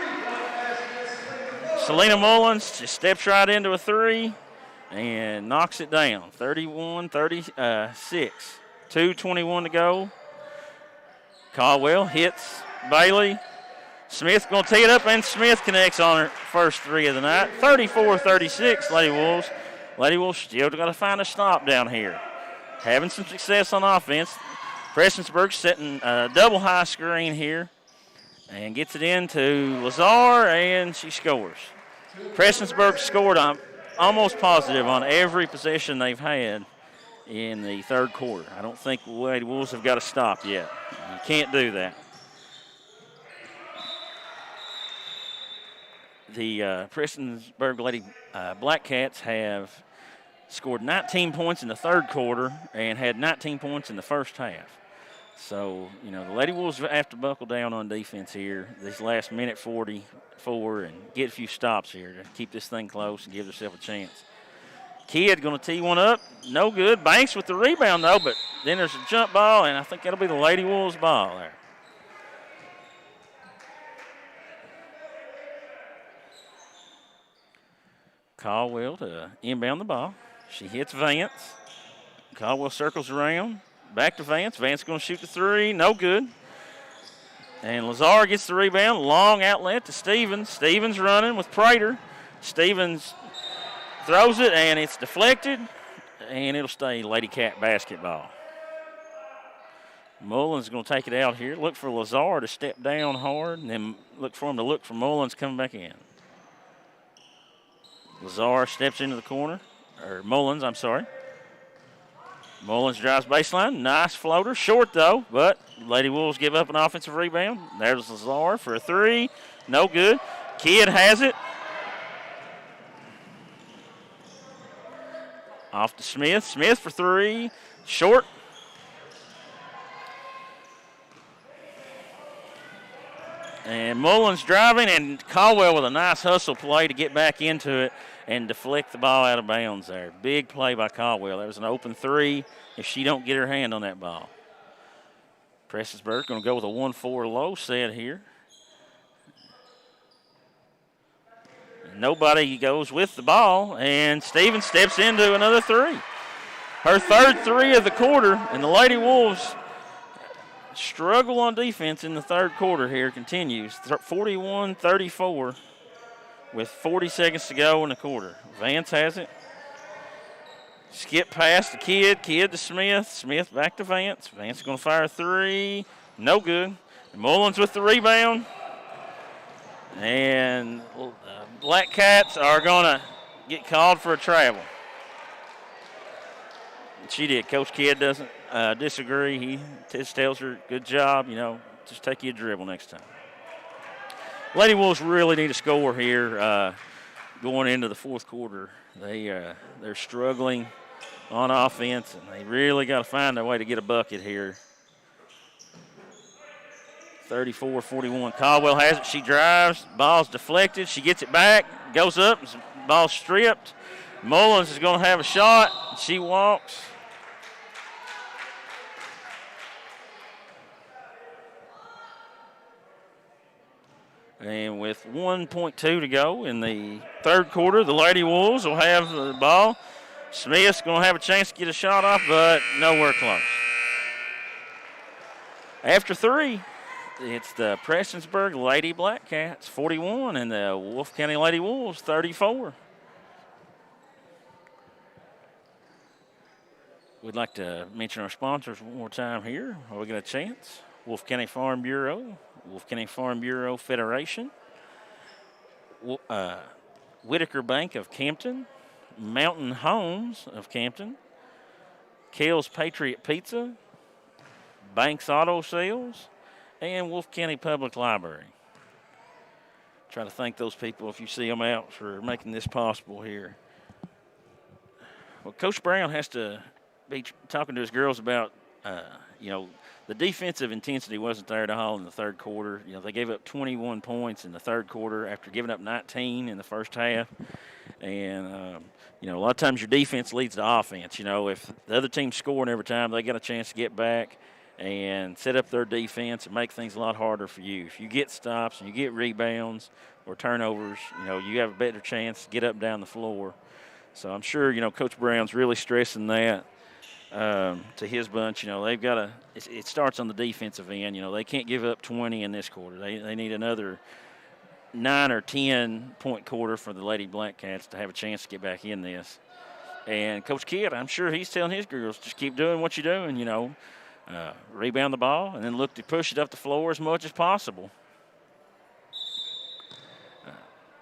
Selena Mullins just steps right into a 3 and knocks it down. 31-36. 2:21 to go. Caldwell hits Bailey. Smith going to tee it up, and Smith connects on her first 3 of the night. 34-36, Lady Wolves. Lady Wolves still got to find a stop down here. Having some success on offense. Prestonsburg setting a double high screen here and gets it into Lazar, and she scores. Prestonsburg scored, I'm almost positive, on every possession they've had in the third quarter. I don't think the Lady Wolves have got to stop yet. You can't do that. The Prestonsburg Lady Blackcats have scored 19 points in the third quarter and had 19 points in the first half. So, you know, the Lady Wolves have to buckle down on defense here this last minute 44 and get a few stops here to keep this thing close and give themselves a chance. Kidd going to tee one up. No good. Banks with the rebound, though, but then there's a jump ball, and I think that'll be the Lady Wolves ball there. Caldwell to inbound the ball. She hits Vance. Caldwell circles around. Back to Vance. Vance going to shoot the 3. No good. And Lazar gets the rebound. Long outlet to Stevens. Stevens running with Prater. Stevens throws it, and it's deflected, and it'll stay Lady Cat basketball. Mullins going to take it out here. Look for Lazar to step down hard, and then look for him to look for Mullins coming back in. Lazar steps into the corner, or Mullins, I'm sorry. Mullins drives baseline. Nice floater. Short, though, but Lady Wolves give up an offensive rebound. There's Lazar for a 3. No good. Kidd has it. Off to Smith. Smith for 3. Short. And Mullins driving, and Caldwell with a nice hustle play to get back into it and deflect the ball out of bounds there. Big play by Caldwell. That was an open 3 if she don't get her hand on that ball. Prestonsburg going to go with a 1-4 low set here. Nobody goes with the ball, and Stevens steps into another 3. Her third 3 of the quarter, and the Lady Wolves struggle on defense in the third quarter here continues. 41-34 with 40 seconds to go in the quarter. Vance has it. Skip past the Kid to Smith. Smith back to Vance. Vance is going to fire a three. No good. Mullins with the rebound. And Blackcats are going to get called for a travel. She did. Coach Kidd doesn't disagree. He just tells her, good job, just take you a dribble next time. Lady Wolves really need a score here going into the fourth quarter. They're struggling on offense, and they really got to find a way to get a bucket here. 34-41. Caldwell has it. She drives. Ball's deflected. She gets it back. Goes up. Ball's stripped. Mullins is going to have a shot. She walks. And with 1:2 to go in the third quarter, the Lady Wolves will have the ball. Smith's going to have a chance to get a shot off, but nowhere close. After three, it's the Prestonsburg Lady Blackcats 41 and the Wolfe County Lady Wolves 34. We'd like to mention our sponsors one more time here while we get a chance. Wolfe County Farm Bureau, Wolfe County Farm Bureau Federation, Whitaker Bank of Campton, Mountain Homes of Campton, Kale's Patriot Pizza, Banks Auto Sales, and Wolfe County Public Library. Try to thank those people if you see them out for making this possible here. Well, Coach Brown has to be talking to his girls about, the defensive intensity wasn't there at all in the third quarter. They gave up 21 points in the third quarter after giving up 19 in the first half. And, a lot of times your defense leads to offense. If the other team's scoring every time, they got a chance to get back and set up their defense and make things a lot harder for you. If you get stops and you get rebounds or turnovers, you have a better chance to get up and down the floor. So I'm sure, Coach Brown's really stressing that to his bunch. They've got to – it starts on the defensive end. They can't give up 20 in this quarter. They need another 9 or 10-point quarter for the Lady Blackcats to have a chance to get back in this. And Coach Kidd, I'm sure he's telling his girls, just keep doing what you're doing, rebound the ball, and then look to push it up the floor as much as possible.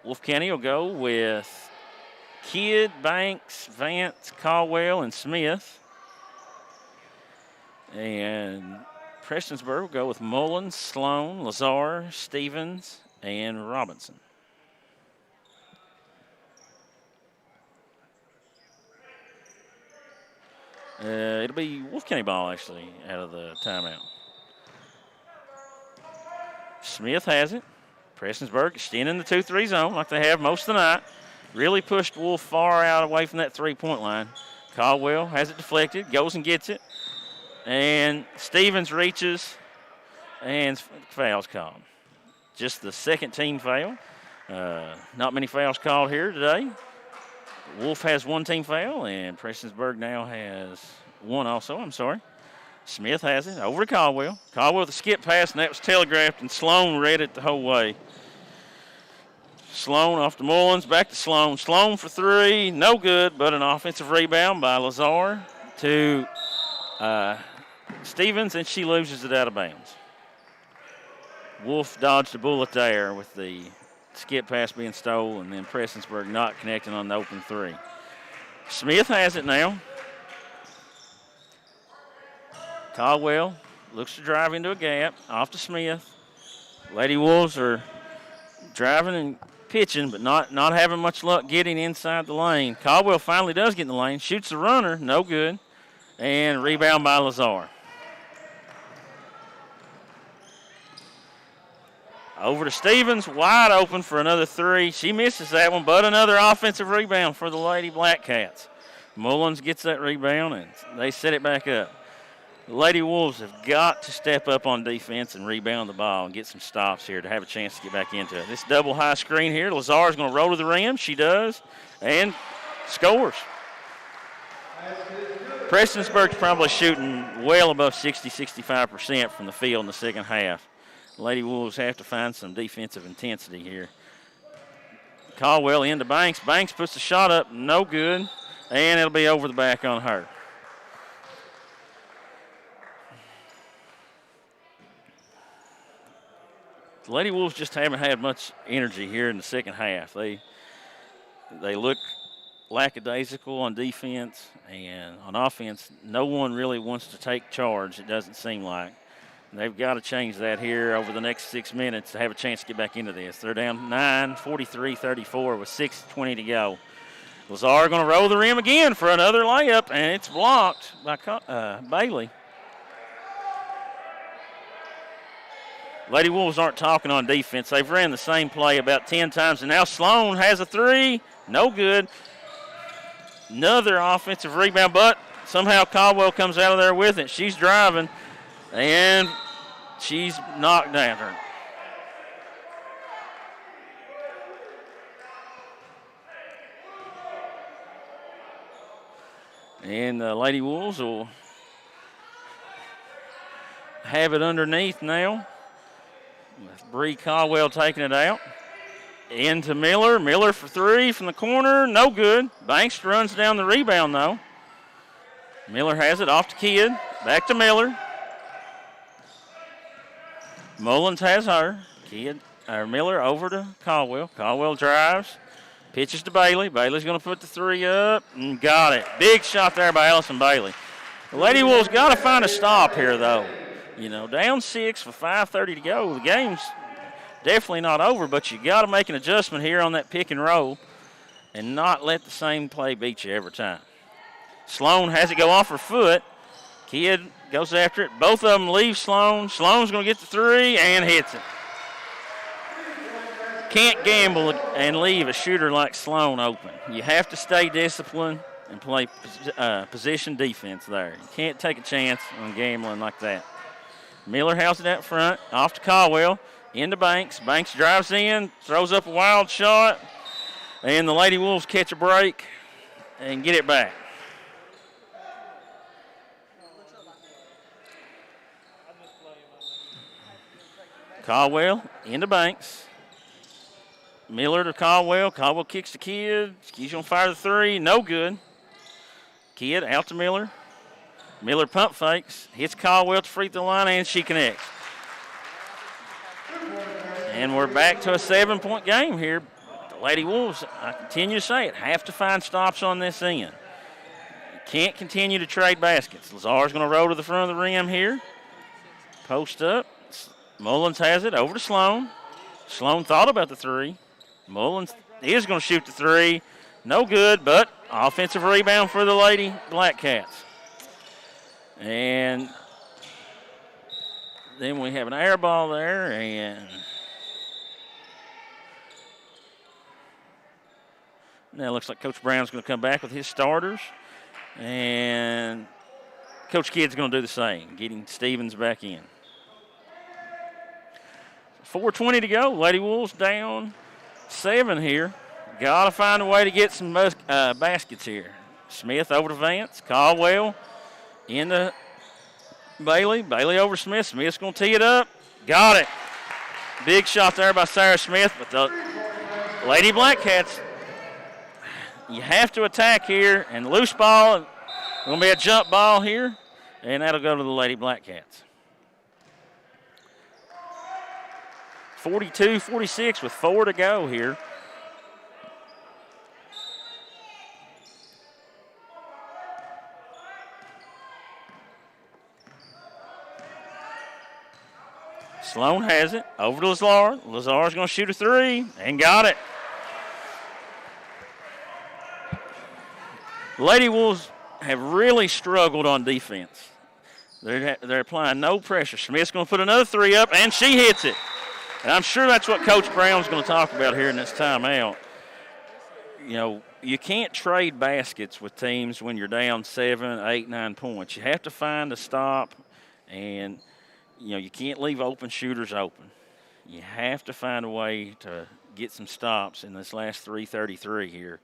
Wolfe County will go with Kidd, Banks, Vance, Caldwell, and Smith. And Prestonsburg will go with Mullins, Sloan, Lazar, Stevens, and Robinson. It'll be Wolfe County ball, actually, out of the timeout. Smith has it. Prestonsburg extending the 2-3 zone like they have most of the night. Really pushed Wolfe far out away from that three-point line. Caldwell has it deflected, goes and gets it. And Stevens reaches, and foul's called. Just the second team foul. Not many fouls called here today. Wolfe has one team foul, and Prestonsburg now has one also. I'm sorry. Smith has it over to Caldwell. Caldwell with a skip pass, and that was telegraphed, and Sloan read it the whole way. Sloan off to Mullins, back to Sloan. Sloan for three, no good, but an offensive rebound by Lazar to Stevens, and she loses it out of bounds. Wolfe dodged a bullet there with the skip pass being stolen, and then Prestonsburg not connecting on the open three. Smith has it now. Caldwell looks to drive into a gap, off to Smith. Lady Wolves are driving and pitching, but not having much luck getting inside the lane. Caldwell finally does get in the lane, shoots the runner, no good, and rebound by Lazar. Over to Stevens, wide open for another three. She misses that one, but another offensive rebound for the Lady Blackcats. Mullins gets that rebound, and they set it back up. The Lady Wolves have got to step up on defense and rebound the ball and get some stops here to have a chance to get back into it. This double high screen here, Lazar's going to roll to the rim. She does, and scores. That's good. Prestonsburg's probably shooting well above 65% from the field in the second half. Lady Wolves have to find some defensive intensity here. Caldwell into Banks. Banks puts the shot up, no good, and it'll be over the back on her. The Lady Wolves just haven't had much energy here in the second half. They look lackadaisical on defense, and on offense, no one really wants to take charge, it doesn't seem like. They've got to change that here over the next 6 minutes to have a chance to get back into this. They're down 9, 43-34 with 6:20 to go. Lazar going to roll the rim again for another layup, and it's blocked by Bailey. Lady Wolves aren't talking on defense. They've ran the same play about 10 times, and now Sloan has a three. No good. Another offensive rebound, but somehow Caldwell comes out of there with it. She's driving, and she's knocked at her. And the Lady Wolves will have it underneath now, with Bree Caldwell taking it out. Into Miller. Miller for three from the corner. No good. Banks runs down the rebound, though. Miller has it off to Kidd. Back to Miller. Mullins has her. Miller over to Caldwell. Caldwell drives. Pitches to Bailey. Bailey's going to put the three up and got it. Big shot there by Allison Bailey. The Lady Wolves got to find a stop here, though. You know, down 6 with 5:30 to go. The game's definitely not over, but you got to make an adjustment here on that pick and roll and not let the same play beat you every time. Sloan has it go off her foot. Kidd goes after it. Both of them leave Sloan. Sloan's going to get the three and hits it. Can't gamble and leave a shooter like Sloan open. You have to stay disciplined and play position defense there. You can't take a chance on gambling like that. Miller has it out front, off to Caldwell. Into Banks. Banks drives in, throws up a wild shot, and the Lady Wolves catch a break and get it back. Caldwell into Banks. Miller to Caldwell. Caldwell kicks to Kidd. He's going to fire the three. No good. Kidd out to Miller. Miller pump fakes. Hits Caldwell at the free throw line, and she connects. And we're back to a 7-point game here. The Lady Wolves, I continue to say it, have to find stops on this end. You can't continue to trade baskets. Lazar's going to roll to the front of the rim here. Post up. Mullins has it over to Sloan. Sloan thought about the three. Mullins is going to shoot the three. No good, but offensive rebound for the Lady Blackcats. And then we have an air ball there, and now it looks like Coach Brown's going to come back with his starters. And Coach Kidd's going to do the same, getting Stevens back in. 4:20 to go. Lady Wolves down 7 here. Got to find a way to get some baskets here. Smith over to Vance. Caldwell into Bailey. Bailey over Smith. Smith's going to tee it up. Got it. Big shot there by Sarah Smith. But the Lady Blackcats, you have to attack here. And loose ball, going to be a jump ball here. And that'll go to the Lady Blackcats. 42-46 with 4 to go here. Sloan has it. Over to Lazar. Lazar's going to shoot a three and got it. Lady Wolves have really struggled on defense. They're applying no pressure. Smith's going to put another three up, and she hits it. And I'm sure that's what Coach Brown's going to talk about here in this timeout. You know, you can't trade baskets with teams when you're down 7, 8, 9 points. You have to find a stop, and, you know, you can't leave open shooters open. You have to find a way to get some stops in this last 3:33 here.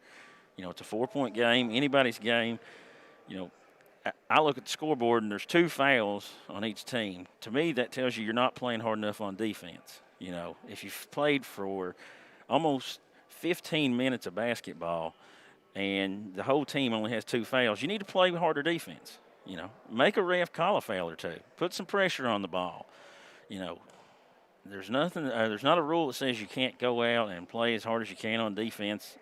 You know, it's a 4-point game, anybody's game. You know, I look at the scoreboard and there's 2 fouls on each team. To me, that tells you you're not playing hard enough on defense. You know, if you've played for almost 15 minutes of basketball and the whole team only has 2 fouls, you need to play harder defense. You know, make a ref call a foul or 2. Put some pressure on the ball. You know, there's nothing. There's not a rule that says you can't go out and play as hard as you can on defense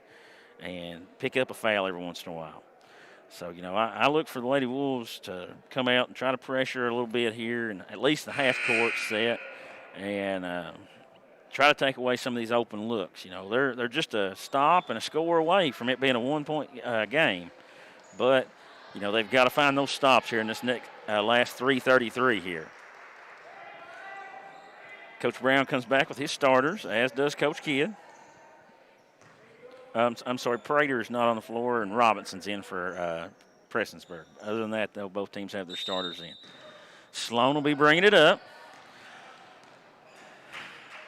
and pick up a foul every once in a while. So, you know, I look for the Lady Wolves to come out and try to pressure a little bit here and at least the half court set and try to take away some of these open looks. You know, they're just a stop and a score away from it being a 1-point game. But, you know, they've got to find those stops here in this next last 3:33 here. Coach Brown comes back with his starters, as does Coach Kidd. I'm sorry, Prater is not on the floor, and Robinson's in for Prestonsburg. Other than that, though, both teams have their starters in. Sloan will be bringing it up.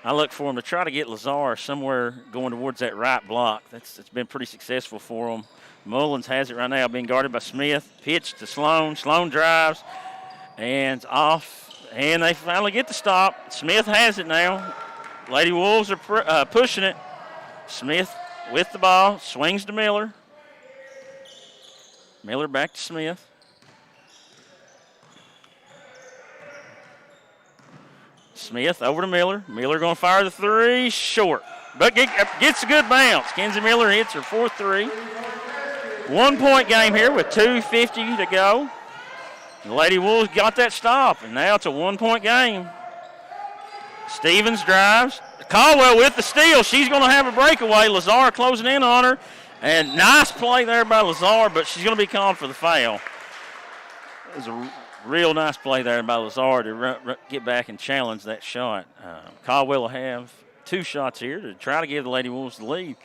I look for him to try to get Lazar somewhere going towards that right block. It's been pretty successful for him. Mullins has it right now, being guarded by Smith. Pitch to Sloan. Sloan drives and off. And they finally get the stop. Smith has it now. Lady Wolves are pushing it. Smith with the ball, swings to Miller. Miller back to Smith. Smith over to Miller. Miller going to fire the 3, short. But gets a good bounce. Kenzie Miller hits her 4th 3. 1-point game here with 2:50 to go. The Lady Wolves got that stop, and now it's a 1-point game. Stevens drives. Caldwell with the steal. She's going to have a breakaway. Lazar closing in on her. And nice play there by Lazar, but she's going to be called for the foul. It was a real nice play there by Lazar to get back and challenge that shot. Caldwell will have 2 shots here to try to give the Lady Wolves the lead.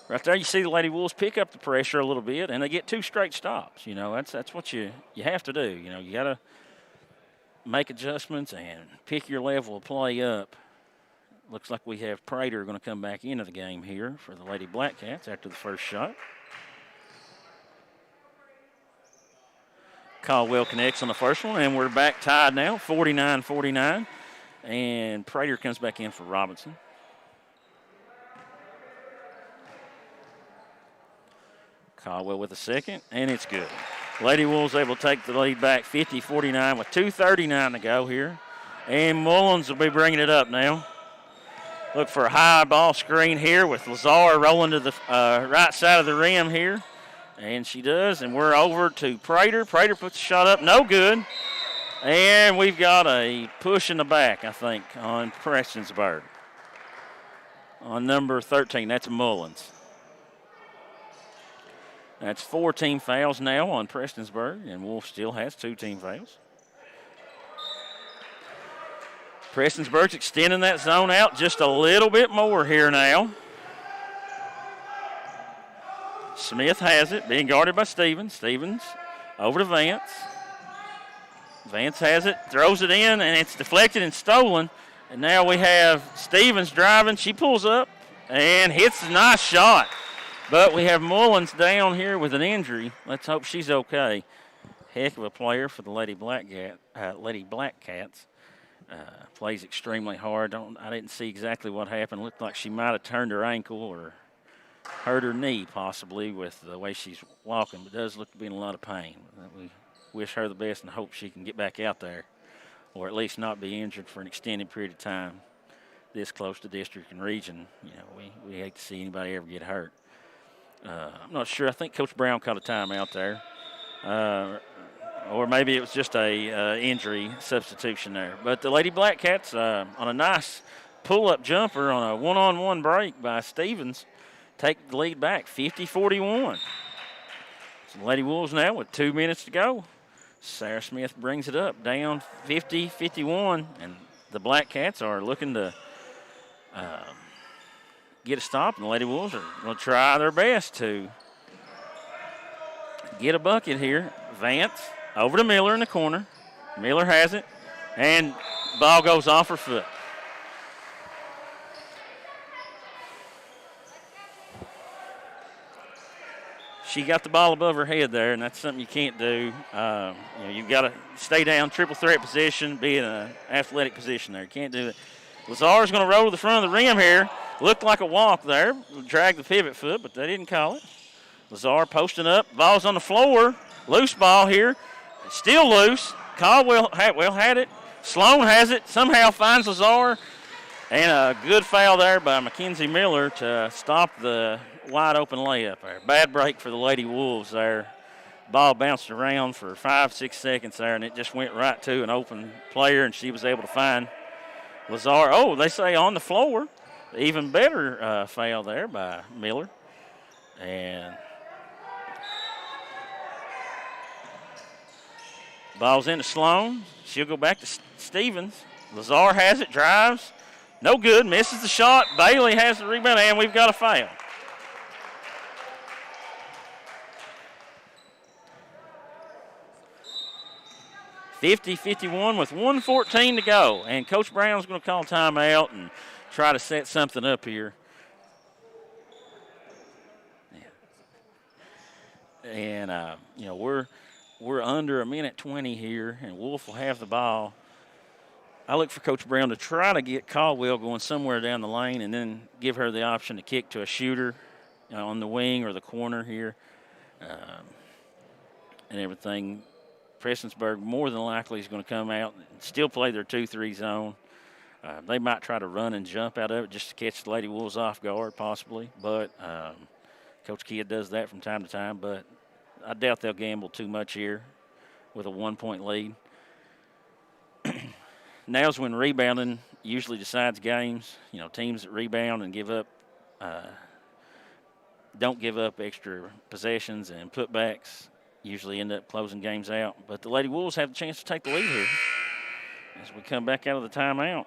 Right there, you see the Lady Wolves pick up the pressure a little bit, and they get 2 straight stops. You know, that's what you have to do. You know, you got to make adjustments and pick your level of play up. Looks like we have Prater going to come back into the game here for the Lady Blackcats after the first shot. Caldwell connects on the first one, and we're back tied now, 49-49. And Prater comes back in for Robinson. Caldwell with a second, and it's good. Lady Wolves able to take the lead back 50-49 with 2:39 to go here. And Mullins will be bringing it up now. Look for a high ball screen here with Lazar rolling to the right side of the rim here. And she does, and we're over to Prater. Prater puts the shot up, no good. And we've got a push in the back, I think, on Prestonsburg. On number 13, that's Mullins. That's 4 team fouls now on Prestonsburg, and Wolfe still has 2 team fouls. Prestonsburg's extending that zone out just a little bit more here now. Smith has it, being guarded by Stevens. Stevens over to Vance. Vance has it, throws it in, and it's deflected and stolen. And now we have Stevens driving. She pulls up and hits a nice shot. But we have Mullins down here with an injury. Let's hope she's okay. Heck of a player for the Lady Blackcats. Plays extremely hard. I didn't see exactly what happened. Looked like she might have turned her ankle or hurt her knee possibly with the way she's walking. But does look to be in a lot of pain. We wish her the best and hope she can get back out there or at least not be injured for an extended period of time this close to district and region. You know, we hate to see anybody ever get hurt. I'm not sure. I think Coach Brown caught a timeout there. Or maybe it was just a injury substitution there. But the Lady Blackcats on a nice pull-up jumper on a one-on-one break by Stevens take the lead back, 50-41. So the Lady Wolves now with 2 minutes to go. Sarah Smith brings it up, down 50-51, and the Blackcats are looking to get a stop, and the Lady Wolves are going to try their best to get a bucket here. Vance over to Miller in the corner. Miller has it, and ball goes off her foot. she got the ball above her head there, and that's something you can't do. You've got to stay down, triple threat position, be in an athletic position there. You can't do it. Lazar's going to roll to the front of the rim here. Looked like a walk there. Drag the pivot foot, but they didn't call it. Lazar posting up. Ball's on the floor. Loose ball here. Still loose. Caldwell had it. Sloan has it. Somehow finds Lazar. And a good foul there by Mackenzie Miller to stop the wide open layup there. Bad break for the Lady Wolves there. Ball bounced around for 5-6 seconds there, and it just went right to an open player, and she was able to find Lazar. Oh, they say on the floor. Even better foul there by Miller. And ball's into Sloan. She'll go back to Stevens. Lazar has it, drives. No good, misses the shot. Bailey has the rebound, and we've got a foul. (50-51) with 1:14 to go. And Coach Brown's going to call timeout and try to set something up here. And, we're under a minute 20 here, and Wolfe will have the ball. I look for Coach Brown to try to get Caldwell going somewhere down the lane and then give her the option to kick to a shooter on the wing or the corner here and everything. Prestonsburg more than likely is going to come out and still play their 2-3 zone. They might try to run and jump out of it just to catch the Lady Wolves off guard possibly, but Coach Kidd does that from time to time, but I doubt they'll gamble too much here with a 1-point lead. Now's when rebounding usually decides games. Teams that rebound and give up, don't give up extra possessions and putbacks usually end up closing games out. But the Lady Wolves have the chance to take the lead here as we come back out of the timeout.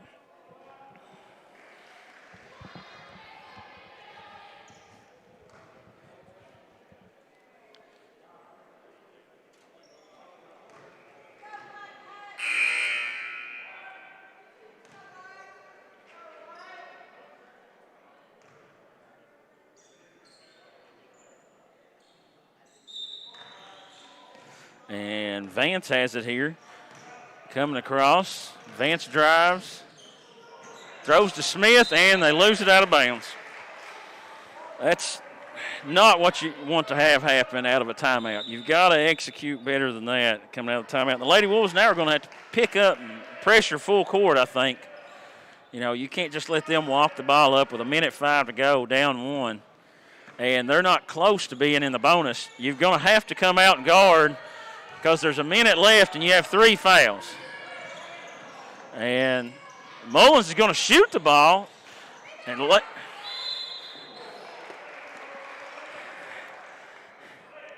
And Vance has it here. Coming across. Vance drives. Throws to Smith, and they lose it out of bounds. That's not what you want to have happen out of a timeout. You've got to execute better than that coming out of the timeout. The Lady Wolves now are going to have to pick up and pressure full court, I think. You can't just let them walk the ball up with 1:05 to go, down 1. And they're not close to being in the bonus. You're going to have to come out and guard because there's a minute left and you have 3 fouls. And Mullins is going to shoot the ball and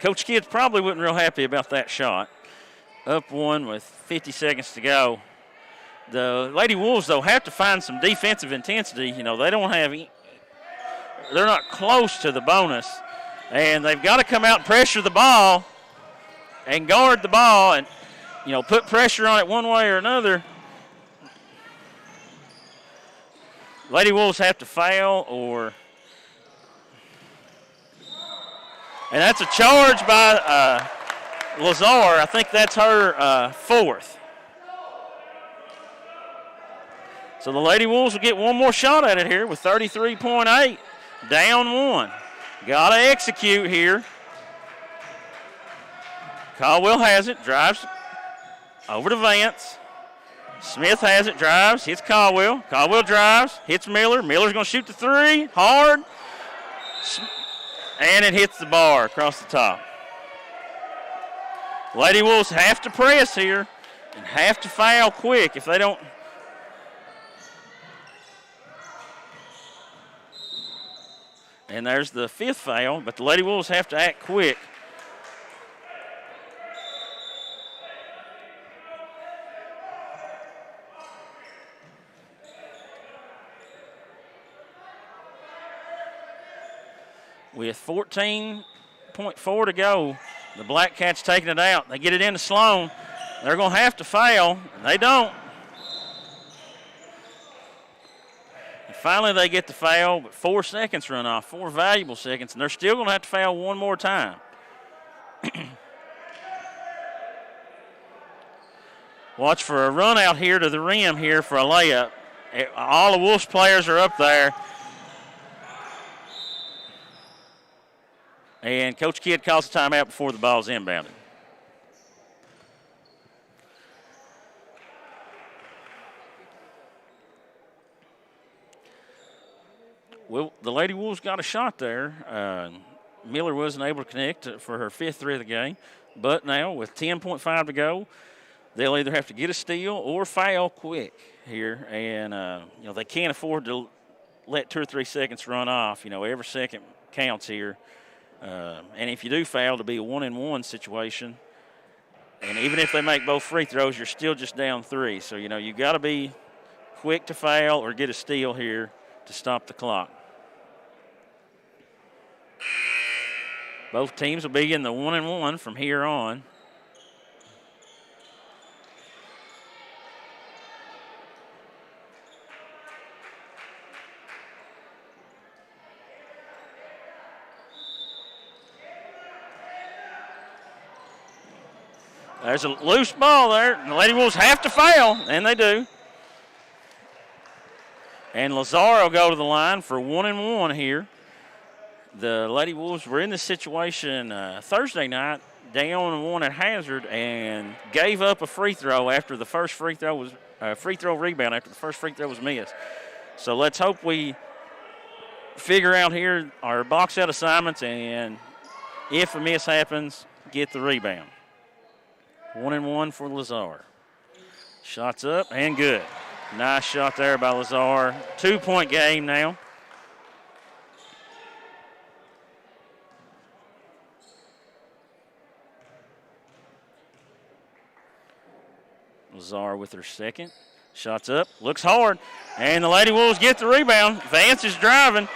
Coach Kidd probably wasn't real happy about that shot. Up 1 with 50 seconds to go. The Lady Wolves, though, have to find some defensive intensity. They don't have – they're not close to the bonus. And they've got to come out and pressure the ball and guard the ball and, put pressure on it one way or another. Lady Wolves have to foul and that's a charge by Lazar. I think that's her 4th. So the Lady Wolves will get one more shot at it here with 33.8, down 1. Got to execute here. Caldwell has it, drives over to Vance. Smith has it, drives, hits Caldwell. Caldwell drives, hits Miller. Miller's going to shoot the 3, hard. And it hits the bar across the top. Lady Wolves have to press here and have to foul quick if they don't. And there's the 5th foul, but the Lady Wolves have to act quick. With 14.4 to go, the Blackcats taking it out. They get it into Sloan. They're going to have to foul, and they don't. And finally, they get the foul, but 4 seconds run off, 4 valuable seconds, and they're still going to have to foul one more time. Watch for a run out here to the rim here for a layup. All the Wolves players are up there. And Coach Kidd calls a timeout before the ball's inbounded. Well, the Lady Wolves got a shot there. Miller wasn't able to connect for her 5th three of the game. But now, with 10.5 to go, they'll either have to get a steal or foul quick here. And, they can't afford to let 2 or 3 seconds run off. Every second counts here. And if you do foul, to be a 1-and-1 situation. And even if they make both free throws, you're still just down 3. So, you got to be quick to foul or get a steal here to stop the clock. Both teams will be in the 1-and-1 from here on. There's a loose ball there. The Lady Wolves have to foul, and they do. And Lazar will go to the line for 1-and-1 here. The Lady Wolves were in this situation Thursday night, down 1 at Hazard, and gave up a free throw after the first free throw was free throw rebound after the first free throw was missed. So let's hope we figure out here our box out assignments, and if a miss happens, get the rebound. 1-and-1 for Lazar. Shots up and good. Nice shot there by Lazar. 2-point game now. Lazar with her second. Shots up, looks hard, and the Lady Wolves get the rebound. Vance is driving.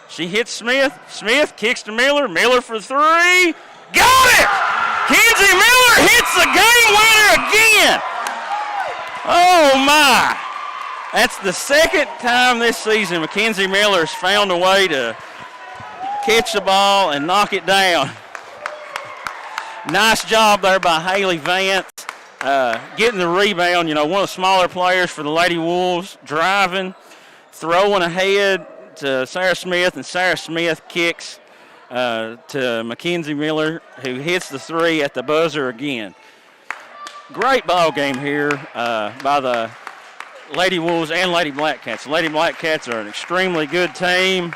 She hits Smith. Smith kicks to Miller. Miller for 3. Got it! Kenzie Miller hits the game winner again. Oh, my. That's the second time this season Mackenzie Miller's found a way to catch the ball and knock it down. Nice job there by Haley Vance. Getting the rebound, one of the smaller players for the Lady Wolves, driving, throwing ahead to Sarah Smith, and Sarah Smith kicks to Mackenzie Miller, who hits the 3 at the buzzer again. Great ball game here by the Lady Wolves and Lady Blackcats. The Lady Blackcats are an extremely good team,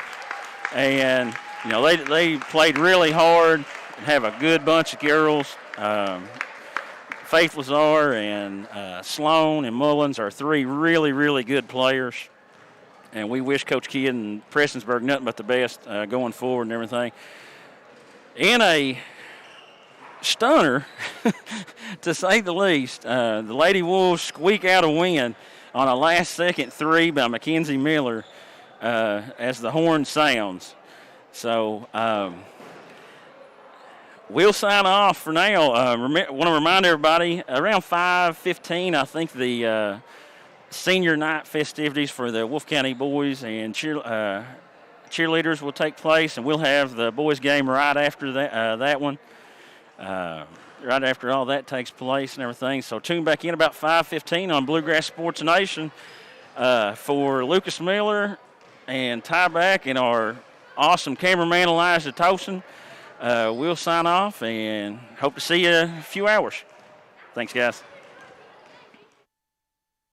and they played really hard and have a good bunch of girls. Faith Lazar and Sloan and Mullins are 3 really, really good players. And we wish Coach Kidd and Prestonsburg nothing but the best going forward and everything. In a stunner, to say the least, the Lady Wolves squeak out a win on a last-second 3 by Mackenzie Miller as the horn sounds. So we'll sign off for now. Want to remind everybody, around 5:15, I think the senior night festivities for the Wolfe County boys and cheerleaders will take place, and we'll have the boys game right after that one, right after all that takes place and everything. So tune back in about 5:15 on Bluegrass Sports Nation for Lucas Miller and Ty Back and our awesome cameraman Elijah Tosin. We'll sign off and hope to see you in a few hours. Thanks, guys.